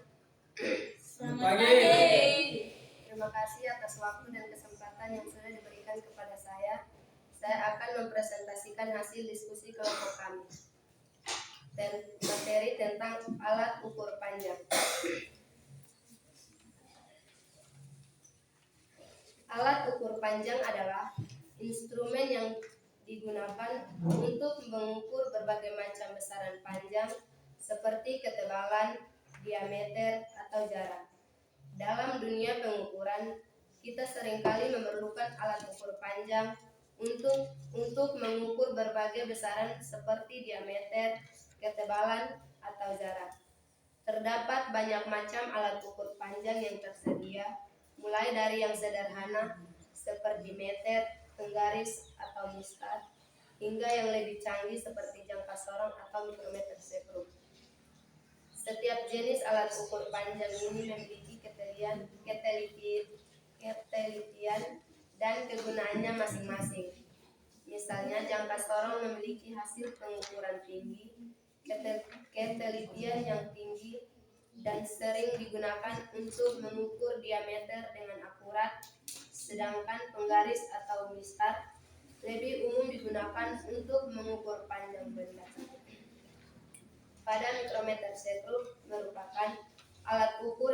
Speaker 3: Selamat pagi.
Speaker 2: Terima kasih atas waktu dan kesempatan yang sudah diberikan kepada saya. Saya akan mempresentasikan hasil diskusi kelompok kami. Dan materi tentang alat ukur panjang. Alat ukur panjang adalah instrumen yang digunakan untuk mengukur berbagai macam besaran panjang seperti ketebalan, diameter, atau jarak. Dalam dunia pengukuran, kita seringkali memerlukan alat ukur panjang untuk mengukur berbagai besaran seperti diameter, ketebalan, atau jarak. Terdapat banyak macam alat ukur panjang yang tersedia, mulai dari yang sederhana seperti meter, penggaris, atau mistar, hingga yang lebih canggih seperti jangka sorong atau mikrometer sekrum. Setiap jenis alat ukur panjang ini memiliki ketelitian dan kegunaannya masing-masing. Misalnya, jangka sorong memiliki hasil pengukuran tinggi, ketelitian yang tinggi, dan sering digunakan untuk mengukur diameter dengan akurat, sedangkan penggaris atau mistar lebih umum digunakan untuk mengukur panjang benda. Pada mikrometer sekrum merupakan alat ukur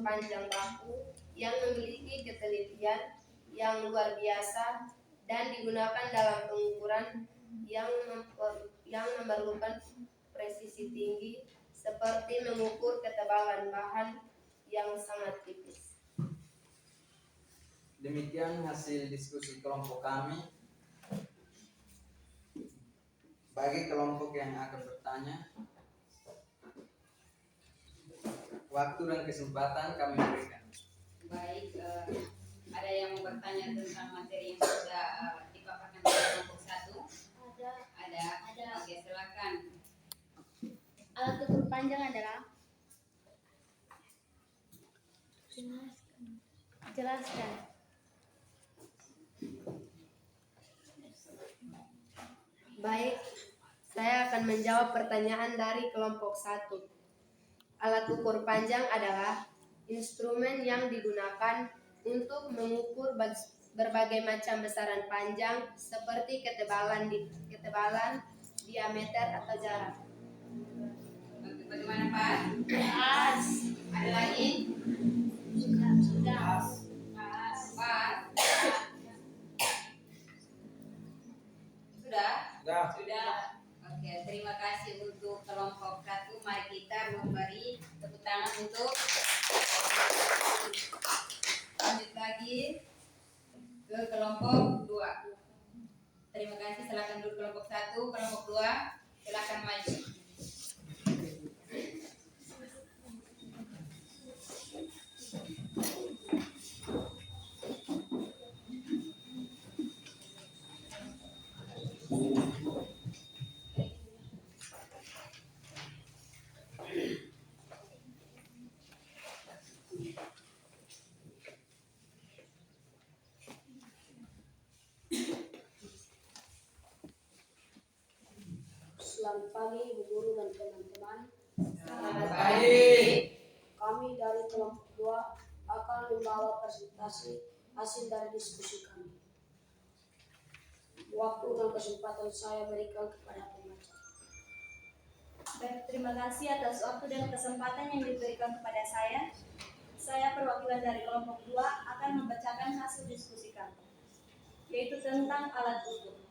Speaker 2: panjang baku yang memiliki ketelitian yang luar biasa dan digunakan dalam pengukuran yang memerlukan presisi tinggi seperti mengukur ketebalan bahan yang sangat tipis.
Speaker 4: Demikian hasil diskusi kelompok kami. Bagi kelompok yang akan bertanya, waktu dan kesempatan kami berikan.
Speaker 1: Baik, ada yang mau bertanya tentang materi yang sudah dipaparkan oleh kelompok 1? Ada. Oke, silakan.
Speaker 3: Alat ukur panjang adalah jelaskan.
Speaker 2: Baik, saya akan menjawab pertanyaan dari kelompok 1. Alat ukur panjang adalah instrumen yang digunakan untuk mengukur berbagai macam besaran panjang seperti ketebalan, diameter, atau jarak.
Speaker 1: Oke, bagaimana Pak?
Speaker 3: Pas.
Speaker 1: Ada lagi?
Speaker 3: Sudah.
Speaker 1: Pak? Sudah? Oke, terima kasih untuk kelompok 1. Mari kita memberi tepuk tangan untuk lanjut lagi ke kelompok 2. Terima kasih, silakan dulu kelompok 1, kelompok 2 silakan maju.
Speaker 5: pagi Ibu Guru dan teman-teman.
Speaker 1: Selamat pagi.
Speaker 5: Kami dari kelompok 2 akan membawa presentasi hasil dari diskusi kami. Waktu dan kesempatan saya berikan kepada pembaca.
Speaker 3: Baik, terima kasih atas waktu dan kesempatan yang diberikan kepada saya. Saya perwakilan dari kelompok 2 akan membacakan hasil diskusi kami, yaitu tentang alat ukur.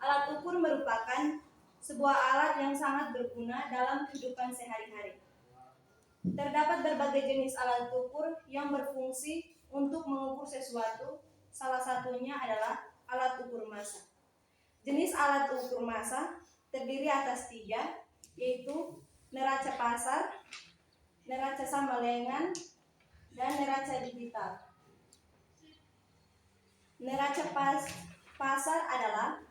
Speaker 3: Alat ukur merupakan sebuah alat yang sangat berguna dalam kehidupan sehari-hari. Terdapat berbagai jenis alat ukur yang berfungsi untuk mengukur sesuatu. Salah satunya adalah alat ukur massa. Jenis alat ukur massa terdiri atas 3, yaitu neraca pasar, neraca samalengan, dan neraca digital. Neraca pasar adalah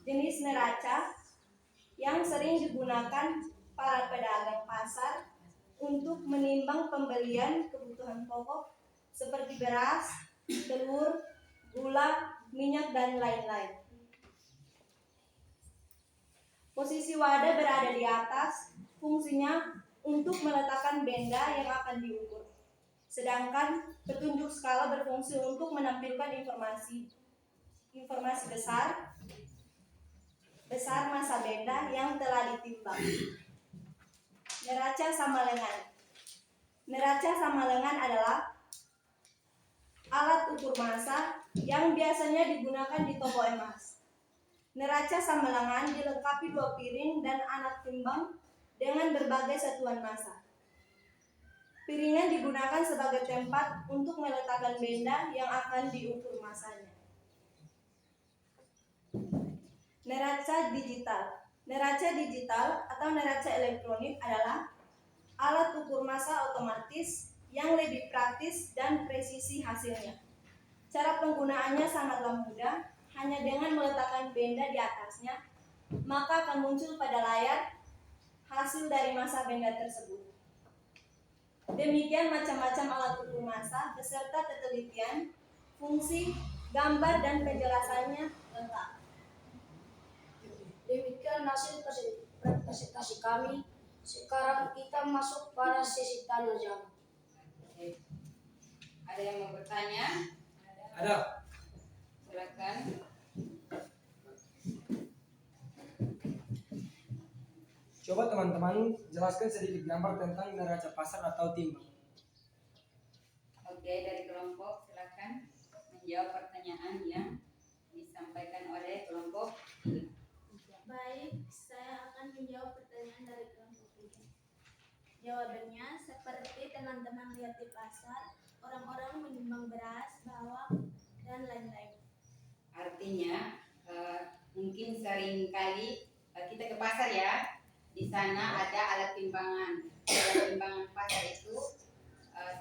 Speaker 3: jenis neraca yang sering digunakan para pedagang pasar untuk menimbang pembelian kebutuhan pokok seperti beras, telur, gula, minyak, dan lain-lain. Posisi wadah berada di atas, fungsinya untuk meletakkan benda yang akan diukur. Sedangkan petunjuk skala berfungsi untuk menampilkan informasi besar massa benda yang telah ditimbang. Neraca samalengan. Neraca samalengan adalah alat ukur massa yang biasanya digunakan di toko emas. Neraca samalengan dilengkapi 2 piring dan alat timbang dengan berbagai satuan massa. Piringan digunakan sebagai tempat untuk meletakkan benda yang akan diukur massanya. Neraca digital. Neraca digital atau neraca elektronik adalah alat ukur massa otomatis yang lebih praktis dan presisi hasilnya. Cara penggunaannya sangatlah mudah. Hanya dengan meletakkan benda di atasnya, maka akan muncul pada layar hasil dari massa benda tersebut. Demikian macam-macam alat ukur massa beserta ketelitian, fungsi, gambar, dan penjelasannya lengkap.
Speaker 5: Demikian hasil presentasi kami. Sekarang kita masuk pada sesi tanya jawab.
Speaker 1: Oke. Ada yang mau bertanya?
Speaker 6: Ada.
Speaker 1: Silakan.
Speaker 6: Coba teman-teman jelaskan sedikit gambar tentang neraca pasar atau timbang.
Speaker 1: Oke, dari kelompok silakan menjawab pertanyaan yang disampaikan oleh kelompok.
Speaker 7: Baik, saya akan menjawab pertanyaan dari kelompok 3. Jawabannya, seperti teman-teman lihat di pasar, orang-orang menimbang beras, bawang, dan lain-lain.
Speaker 1: Artinya, mungkin sering kali kita ke pasar ya, di sana ada alat timbangan. Alat timbangan pasar itu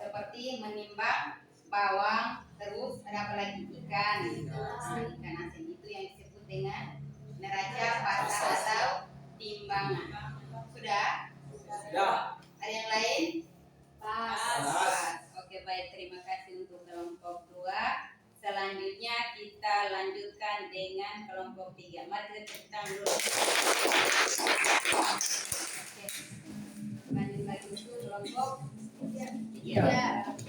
Speaker 1: seperti menimbang bawang, terus ada apa lagi, ikan, ikan asin itu yang disebut dengan neraca pasar atau timbangan. Sudah?
Speaker 6: Ya.
Speaker 1: Ada yang lain?
Speaker 6: Pas.
Speaker 1: Oke, baik, terima kasih untuk kelompok 2. Selanjutnya kita lanjutkan dengan kelompok 3. Mari kita tepuk tangan dulu. Oke. Lanjut lagi untuk kelompok 3.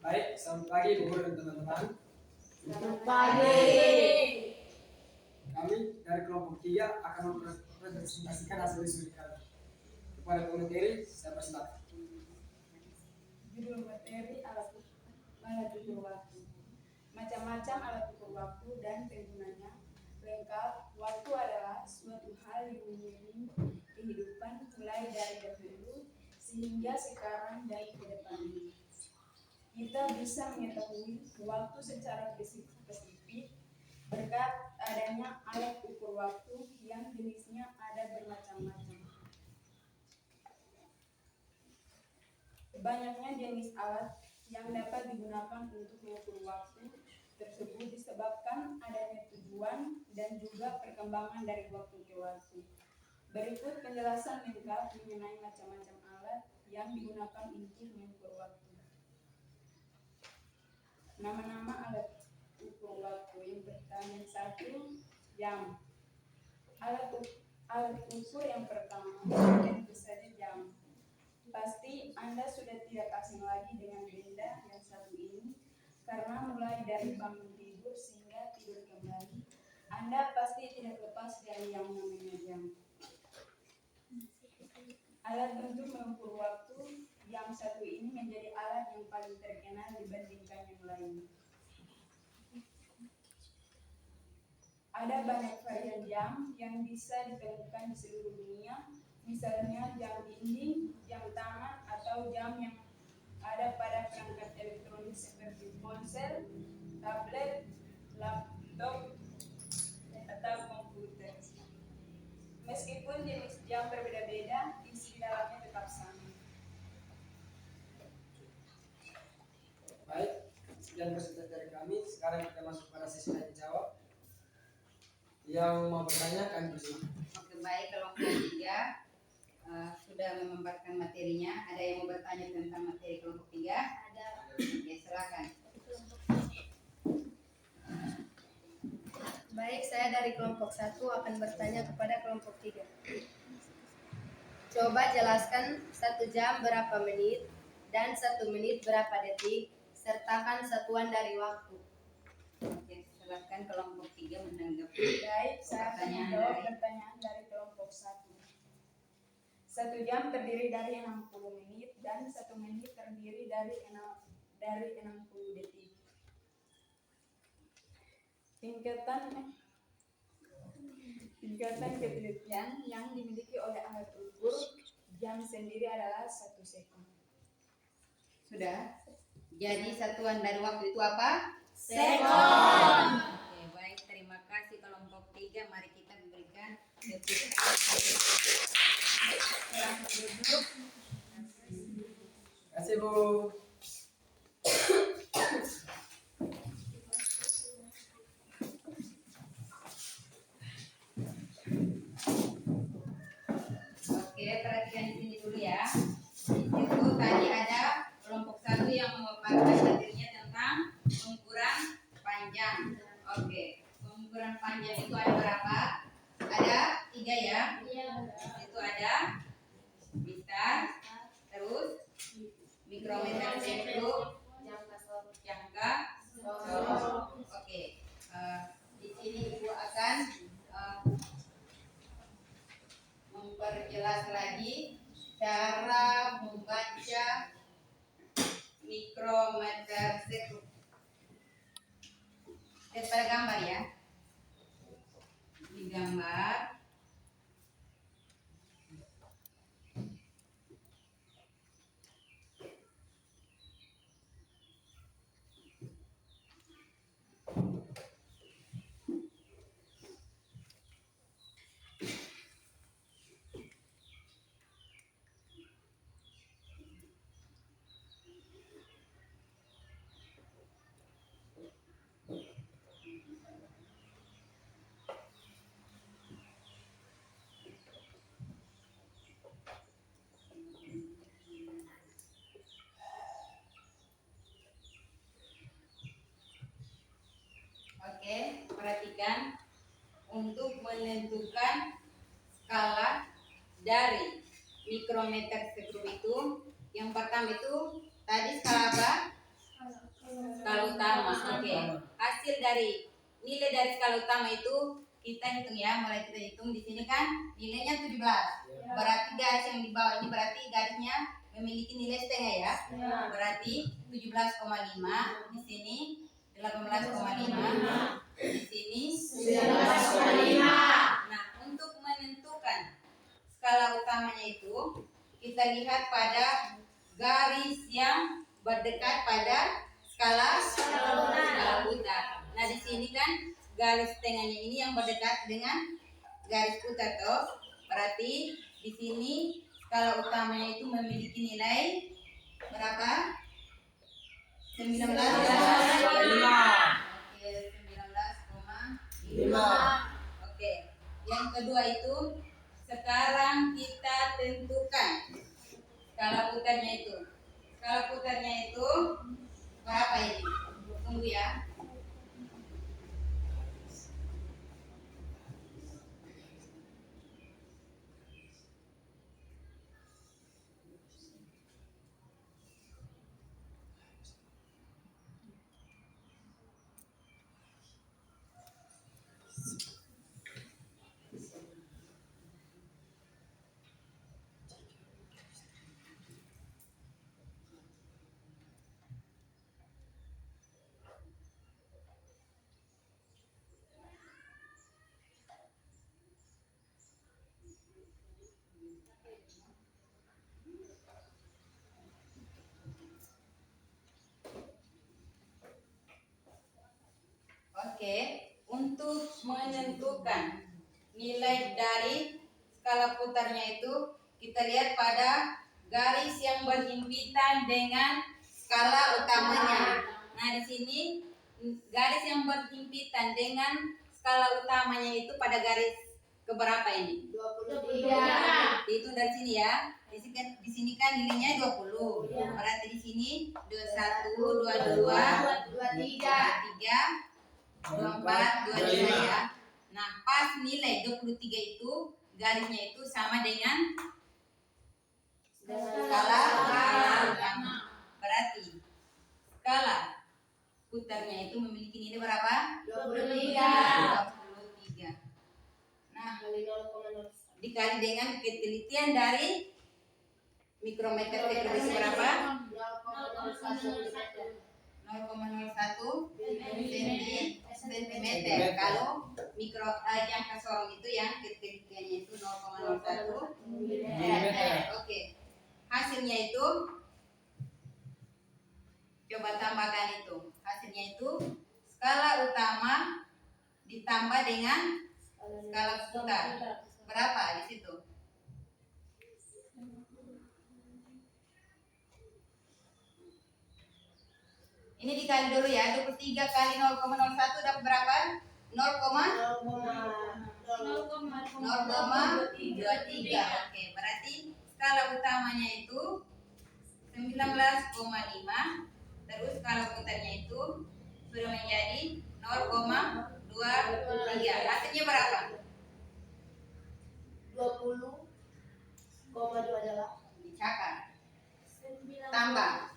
Speaker 6: Baik, selamat pagi Ibu Guru dan teman-teman.
Speaker 5: Selamat pagi.
Speaker 6: Kami dari kelompok 3 akan mempresentasikan hasil diskusi kami. Kepada pemateri, saya persilakan.
Speaker 8: Judul materi alat ukur waktu. Macam-macam alat ukur waktu dan penggunanya. Lengkap, waktu adalah suatu hal yang mengiringi kehidupan mulai dari dahulu sehingga sekarang dan ke depan. Kita bisa mengetahui waktu secara spesifik berkat adanya alat ukur waktu yang jenisnya ada bermacam-macam. Banyaknya jenis alat yang dapat digunakan untuk mengukur waktu tersebut disebabkan adanya tujuan dan juga perkembangan dari waktu ke waktu. Berikut penjelasan lengkap mengenai macam-macam alat yang digunakan untuk mengukur waktu. Nama-nama alat ukur waktu. Yang pertama, satu, jam. Alat ukur yang pertama tentu saja jam. Pasti Anda sudah tidak asing lagi dengan benda yang satu ini, karena mulai dari bangun tidur sehingga tidur kembali, Anda pasti tidak lepas dari yang namanya jam. Alat untuk mengukur waktu yang satu ini menjadi alat yang paling terkenal dibandingkan yang lain. Ada banyak varian jam yang bisa ditemukan di seluruh dunia, misalnya jam dinding, jam tangan, atau jam yang ada pada perangkat elektronik seperti ponsel, tablet, laptop, atau komputer. Meskipun jenis jam berbeda-beda, isi dalamnya tetap sama.
Speaker 6: Baik, sekian presentasi dari kami. Sekarang kita masuk pada sesi tanya jawab. Yang mau bertanya kami bersama.
Speaker 1: Oke, baik, kelompok 3 sudah memaparkan materinya. Ada yang mau bertanya tentang materi kelompok 3?
Speaker 2: Ada.
Speaker 1: Oke, silakan.
Speaker 2: Baik, saya dari kelompok 1 akan bertanya kepada kelompok 3. Coba jelaskan 1 jam berapa menit dan 1 menit berapa detik, sertakan satuan dari waktu.
Speaker 1: Oke, silakan kelompok 3 menanggapi.
Speaker 8: Baik, saya akan menjawab pertanyaan dari kelompok 1. 1 jam terdiri dari 60 menit dan 1 menit terdiri dari 60 detik. Tingkatan ketelitian yang dimiliki oleh alat ukur jam sendiri adalah 1 sekon.
Speaker 1: Sudah? Jadi satuan dari waktu itu apa?
Speaker 7: Sekon.
Speaker 1: Oke, baik, terima kasih kelompok 3. Mari kita berikan duduk.
Speaker 6: Terima kasih, Bu.
Speaker 1: Oke, perhatikan di sini dulu ya. Itu tadi ada kelompok 1 yang memaparkan materinya tentang pengukuran panjang. Oke, pengukuran panjang itu ada berapa? Ada 3 ya. Itu ada bintang, terus mikrometer sekrum, jangka, sorong. Oke, di sini Ibu akan memperjelas lagi cara membaca mikrometer sekrum. Lihat pada gambar ya. Di gambar Oke, perhatikan untuk menentukan skala dari mikrometer sekrum itu, yang pertama itu tadi skala apa? Skala utama. Oke, hasil dari nilai dari skala utama itu kita hitung ya, mulai kita hitung di sini kan nilainya 17. Berarti garis yang di bawah ini berarti garisnya memiliki nilai setengah ya. Berarti 17,5 di sini. 18,5 di sini 19,5. Nah, untuk menentukan skala utamanya itu kita lihat pada garis yang berdekat pada skala utama. Nah, di sini kan garis tengahnya ini yang berdekat dengan garis putar toh. Berarti di sini skala utamanya itu memiliki nilai berapa? 19,5. Oke, 19,5. Oke. Yang kedua itu sekarang kita tentukan skala putarnya itu. Skala putarnya itu berapa ini? Tunggu ya. Oke, untuk menentukan nilai dari skala putarnya itu kita lihat pada garis yang berhimpitan dengan skala utamanya. Nah, di sini garis yang berhimpitan dengan skala utamanya itu pada garis keberapa ini?
Speaker 2: 23.
Speaker 1: Dihitung dari sini ya. Di sini kan nilainya 20. Berarti di sini 21, 22, 23, 24, 25 ya. Nah, pas nilai 23 itu garisnya itu sama dengan skala utama. Berarti skala putarnya itu memiliki nilai berapa? 23. Nah, dikali dengan ketelitian dari mikrometer sekunder berapa? 0,01 cm. Kalau jangka sorong itu yang ketelitiannya itu 0,01 mm. Oke. Hasilnya itu coba tambahkan itu. Hasilnya itu skala utama ditambah dengan skala putar. Berapa di situ? Ini dikali dulu ya, 23 kali 0,01 dapat berapa? 0,23. Oke, berarti skala utamanya itu 19,5. Terus skala putarnya itu sudah menjadi 0,23. Hasilnya berapa?
Speaker 5: 20,28.
Speaker 1: Dicakar. Tambah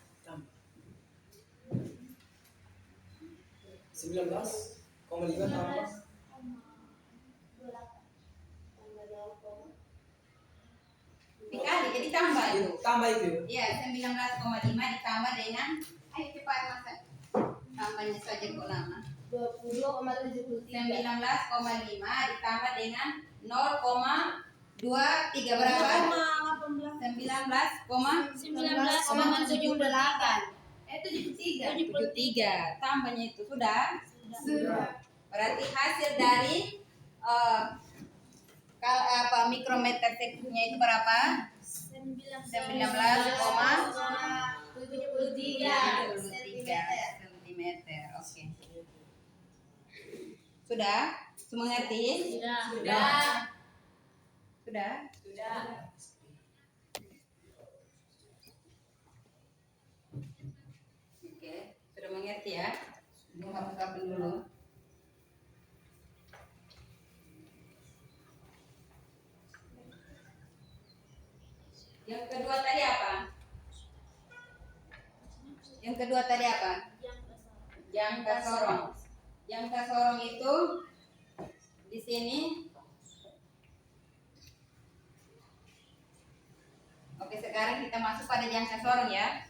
Speaker 6: 19,5 tambah
Speaker 1: dikali, jadi tambah itu.
Speaker 6: tambah itu.
Speaker 1: Ya, 19,5 ditambah dengan, ayo cepat masak. Tambahnya saja kok lama. 19,5 ditambah dengan 0,23 berapa?
Speaker 2: 19,78.
Speaker 1: 73. Tambahnya itu sudah? Berarti hasil dari mikrometer sekundernya itu berapa? 19,73 cm. Oke. Sudah? Semua ngerti? Sudah? Oke, sudah mengerti ya? Belum hapus dulu. Yang kedua tadi apa? Jangka sorong. Jangka sorong itu di sini. Oke, sekarang kita masuk pada jangka sorong ya.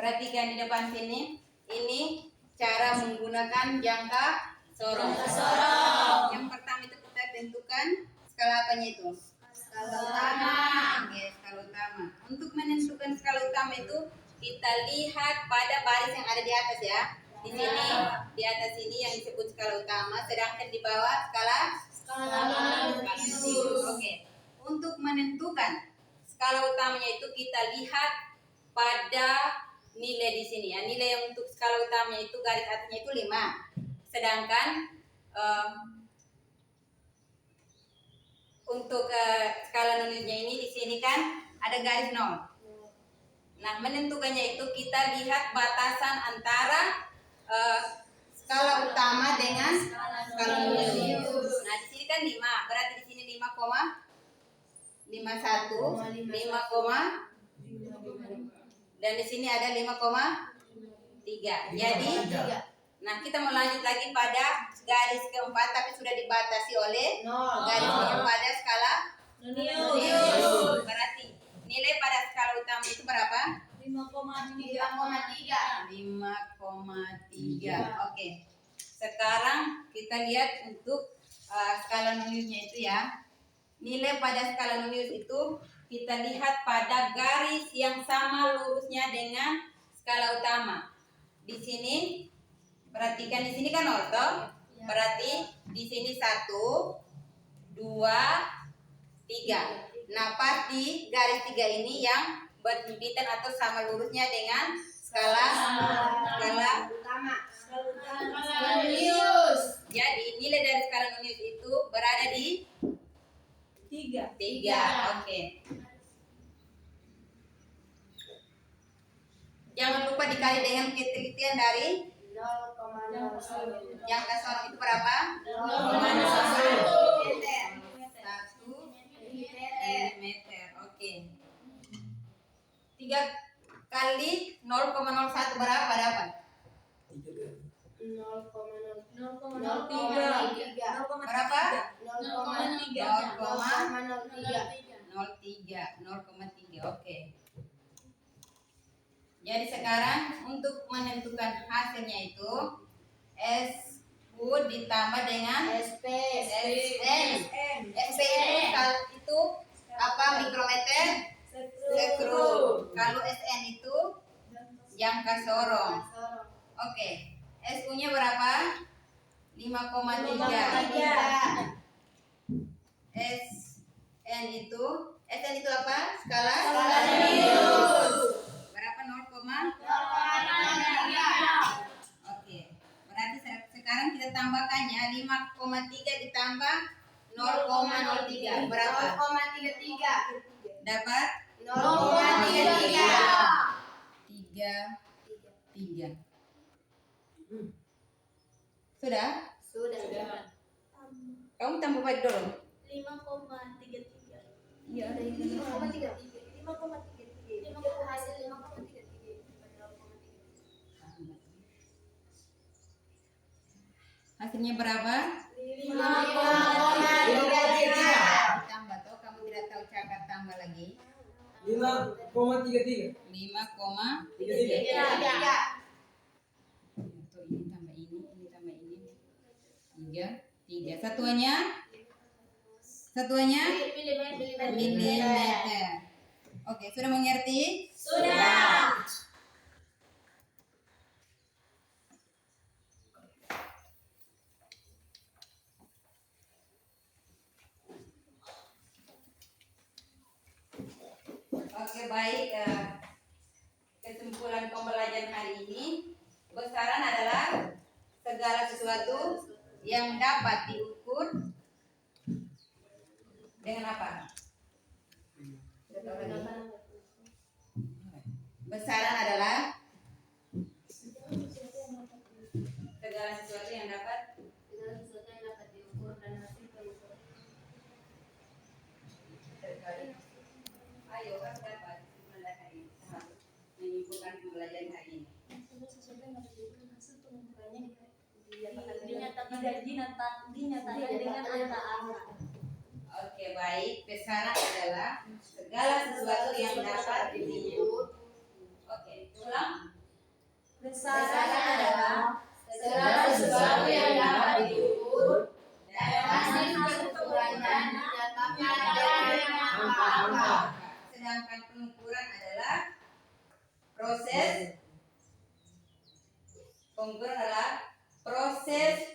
Speaker 1: Perhatikan di depan sini. Ini cara menggunakan jangka sorong. Yang pertama itu kita tentukan skala apanya itu? Skala utama. Oke, skala utama. Untuk menentukan skala utama itu kita lihat pada baris yang ada di atas ya. Di sini, di atas ini yang disebut skala utama, sedangkan di bawah skala nonius. Oke. Untuk menentukan skala utamanya itu kita lihat pada nilai di sini ya. Nilai yang untuk skala utamanya itu garis atasnya itu 5. Sedangkan untuk skala noniusnya ini di sini kan ada garis 0. Nah, menentukannya itu kita lihat batasan antara skala utama dengan skala nonius. Nah, di sini kan 5, berarti di sini 5,51, 5, dan di sini ada 5,3. Jadi, nah kita mau lanjut lagi pada garis keempat, tapi sudah dibatasi oleh garis yang pada skala nonius. Berarti nilai pada skala utama itu berapa? 5,3. Oke. Sekarang kita lihat untuk skala noniusnya itu ya. Nilai pada skala nonius itu kita lihat pada garis yang sama lurusnya dengan skala utama. Di sini perhatikan, di sini kan orto. Berarti di sini 1, 2, 3. Nah, pas di garis 3 ini yang berhimpitan atau sama lurusnya dengan skala
Speaker 2: utama.
Speaker 1: Jadi nilai dari skala nonius itu berada di 3. Oke. Jangan lupa dikali dengan ketelitian dari
Speaker 2: 0,01.
Speaker 1: jangka sorong itu berapa? 1 mm. Oke. 3 kali 0,01 berapa dapat?
Speaker 2: 0,03.
Speaker 1: Berapa?
Speaker 2: 0,03.
Speaker 1: Oke. Jadi sekarang untuk menentukan hasilnya itu SU ditambah dengan
Speaker 2: SP.
Speaker 1: SN. SP itu apa? Mikrometer sekrum. Kalau SN itu jangka sorong. Oke. SU-nya berapa? 5,3. SN itu apa? Skala nonius. Berapa? 0,3. Oke. Berarti sekarang kita tambahkannya 5,3 ditambah 0,03. Berapa?
Speaker 2: 0,33.
Speaker 1: Dapat
Speaker 2: 0,33.
Speaker 1: 3. Sudah? Kamu tambah baik dulu.
Speaker 7: 5,33.
Speaker 1: Iya.
Speaker 2: 5,33. Hasil 5,33.
Speaker 1: Hasilnya berapa?
Speaker 2: 5,33.
Speaker 1: Tambah toh, kamu tidak tahu cara tambah lagi.
Speaker 6: 5,33.
Speaker 1: 5,33. Tuh, ini tambah ini tambah ini. 3. Satuannya milimeter. Oke, sudah mengerti?
Speaker 7: Sudah.
Speaker 1: Oke, baik. Kesimpulan pembelajaran hari ini, besaran adalah segala sesuatu yang dapat diukur dengan apa? Besaran adalah segala sesuatu yang dapat
Speaker 2: diukur dan hasil pengukuran.
Speaker 1: Ayo, kan dapat menyimpulkan pembelajaran hari ini.
Speaker 7: Dinyatakan dengan angka-angka.
Speaker 1: Oke, baik. Besaran adalah segala sesuatu yang dapat diukur. Oke, ulang.
Speaker 7: Besaran adalah
Speaker 2: segala sesuatu yang dapat diukur dan hasil pengukurannya dinyatakan dengan angka-angka.
Speaker 1: Sedangkan pengukuran adalah proses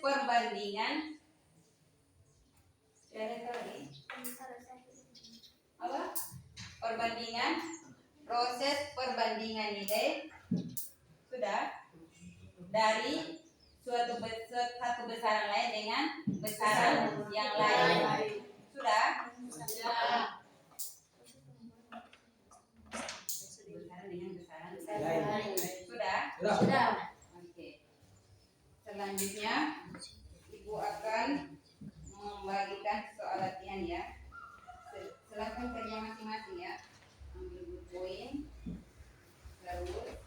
Speaker 1: perbandingan. Apa? Proses perbandingan nilai sudah dari satu besaran lain dengan besaran yang lain. Sudah? Besaran dengan besaran lain. Sudah? Oke. Selanjutnya Ibu akan membagikan soal latihan ya. Silakan kerja masing-masing ya. Ambil buku poin. Terus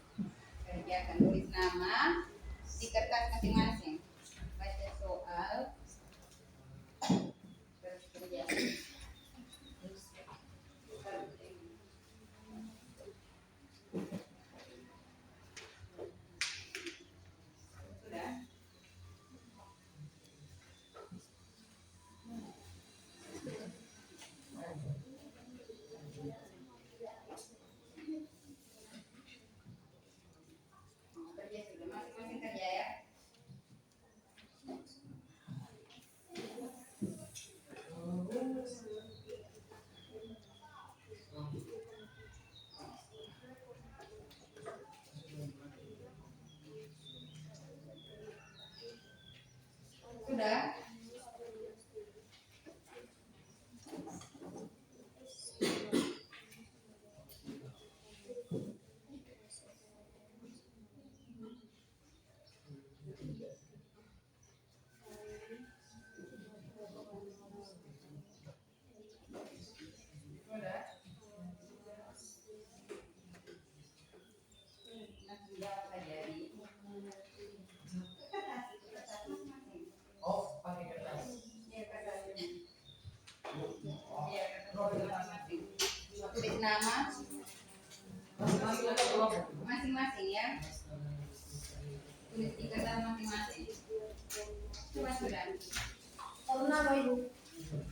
Speaker 1: kerjakan, tulis nama di kertas masing-masing. Baca soal. Terus kerjakan. Sudah? Kerja sudah, masing-masing kerja ya. Sudah? Sudah? Langsung jawab saja di kertas masing-masing.
Speaker 6: Oh, pakai kertas.
Speaker 1: Iya, kertas ini. Iya, kertas masing-masing. Tulis nama masing-masing ya. Tulis di kertas masing-masing. Coba sudah.
Speaker 5: Nama Ibu.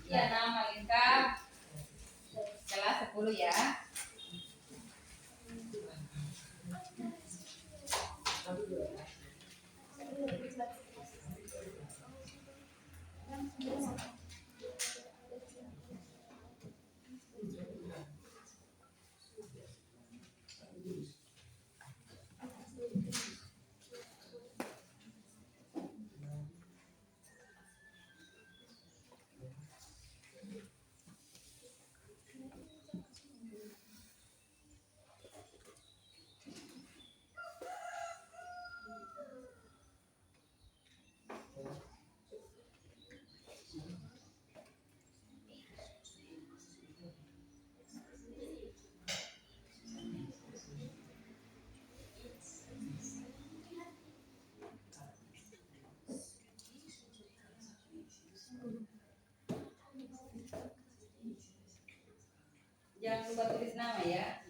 Speaker 1: Ya, nama lengkap kelas 10 ya. Jangan lupa tulis nama ya.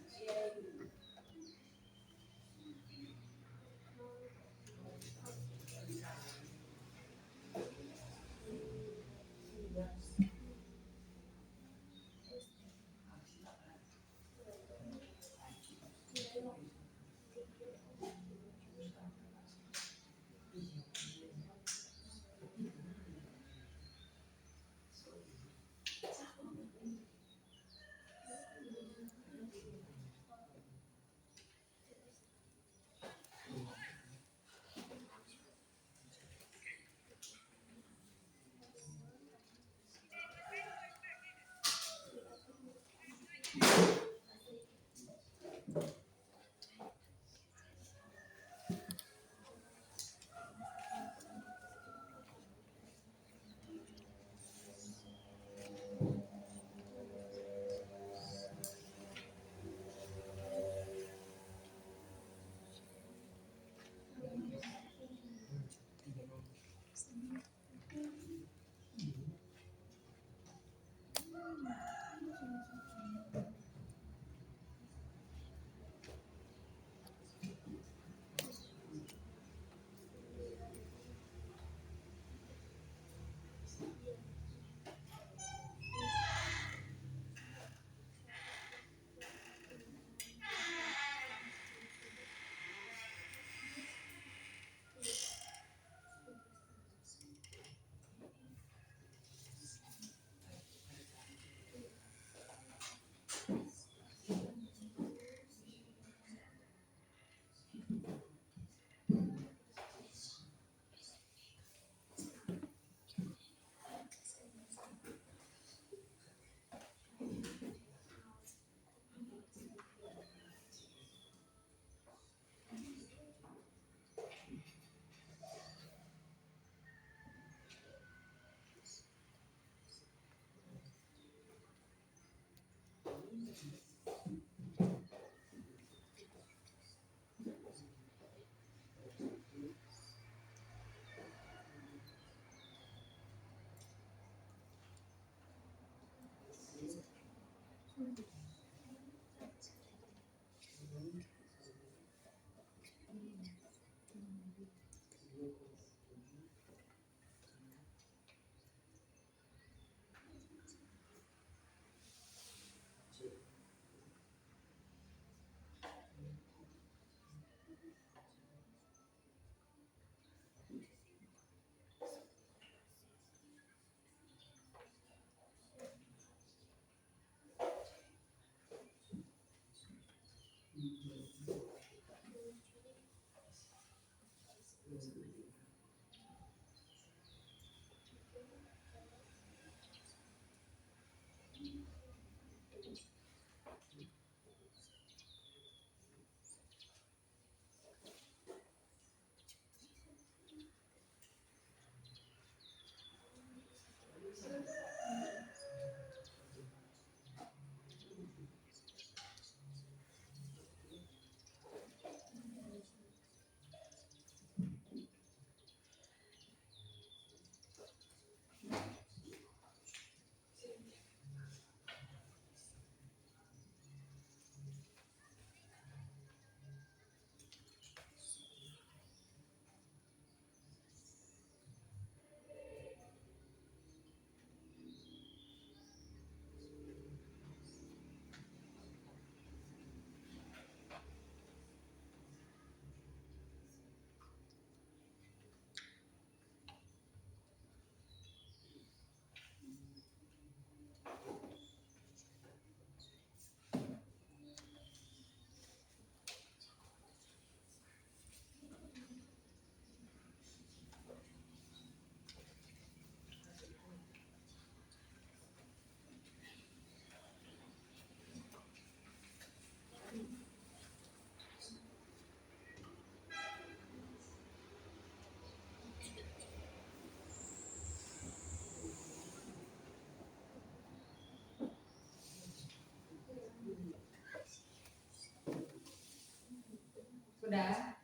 Speaker 1: Sudah?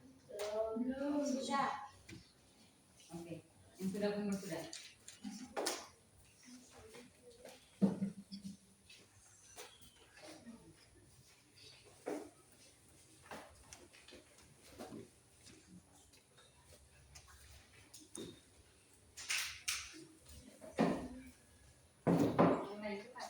Speaker 3: Belum. Sudah.
Speaker 1: Oke. Yang sudah kumpul sudah. Mulai cepat.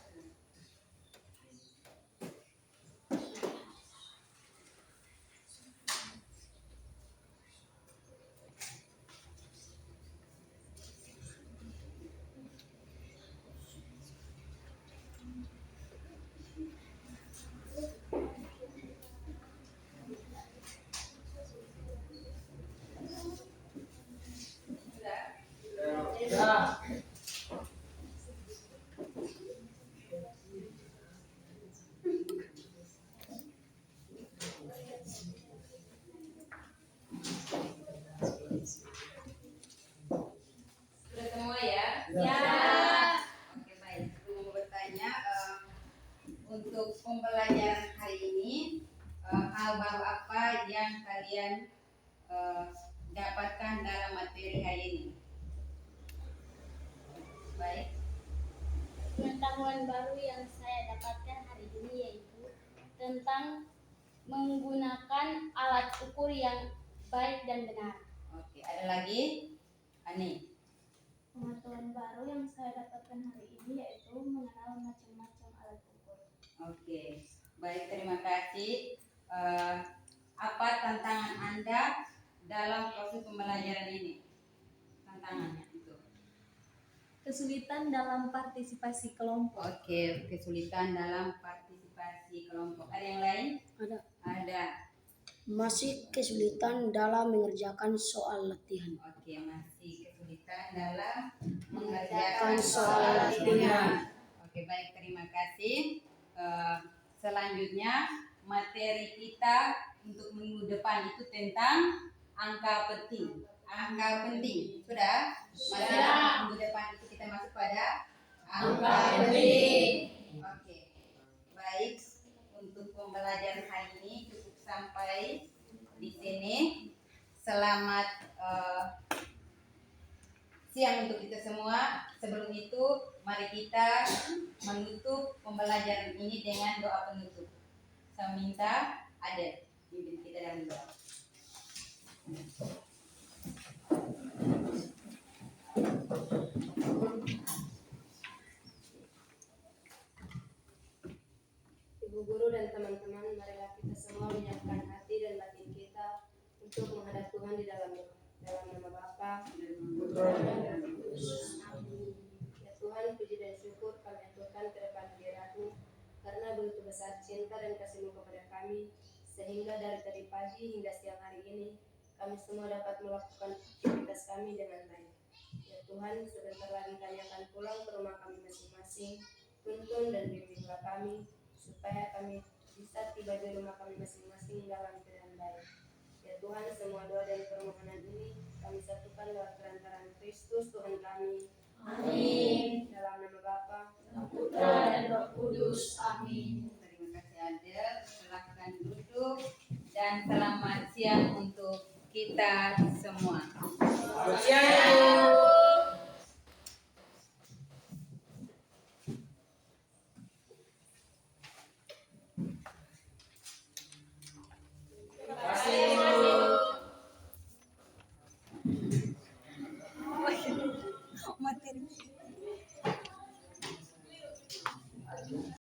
Speaker 1: Sudah semua ya?
Speaker 3: Ya.
Speaker 1: Oke, baik. Aku mau bertanya untuk pembelajaran hari ini hal baru apa yang kalian dapatkan dalam materi hari ini? Baik.
Speaker 7: Pengetahuan baru yang saya dapatkan hari ini yaitu tentang menggunakan alat ukur yang baik dan benar.
Speaker 1: Oke, ada lagi? Ani.
Speaker 7: Pengetahuan baru yang saya dapatkan hari ini yaitu mengenal macam-macam alat ukur.
Speaker 1: Oke, baik, terima kasih. Apa tantangan Anda dalam proses pembelajaran ini? Tantangannya itu.
Speaker 3: Kesulitan dalam partisipasi kelompok.
Speaker 1: Oke, kesulitan dalam partisipasi kelompok. Ada yang lain?
Speaker 5: Ada.
Speaker 1: Ada.
Speaker 5: Masih kesulitan dalam mengerjakan soal latihan.
Speaker 1: Oke, masih kesulitan dalam mengerjakan
Speaker 5: soal latihan.
Speaker 1: Oke, baik, terima kasih. Selanjutnya materi kita untuk minggu depan itu tentang angka penting. Angka penting sudah? Minggu depan itu kita masuk pada angka penting. Oke, baik. Untuk pembelajaran hari ini cukup sampai di sini. Selamat siang untuk kita semua. Sebelum itu, mari kita menutup pembelajaran ini dengan doa penutup. Saya minta ada pimpin kita dalam doa.
Speaker 2: Ibu guru dan teman-teman, marilah kita semua menyiapkan hati dan batin kita untuk menghadap Tuhan di dalam nama Bapa dan Putra dan Roh Kudus. Amin. Ya Tuhan, puji dan syukur kami aturkan ke depan hadirat-Mu karena begitu besar cinta dan kasih-Mu kepada kami, sehingga dari tadi pagi hingga siang hari ini kami semua dapat melakukan aktivitas kami dengan baik. Ya Tuhan, sebentar lagi kami akan pulang ke rumah kami masing-masing. Tuntun dan bimbinglah kami supaya kami bisa tiba di rumah kami masing-masing dalam keadaan baik. Ya Tuhan, semua doa dan permohonan ini kami satukan lewat perantaraan Kristus Tuhan kami. Amin. Dalam
Speaker 5: Kudus. Amin.
Speaker 1: Terima kasih Adel. Silakan duduk dan selamat siang untuk kita semua.
Speaker 6: Selamat siang.
Speaker 1: Materi.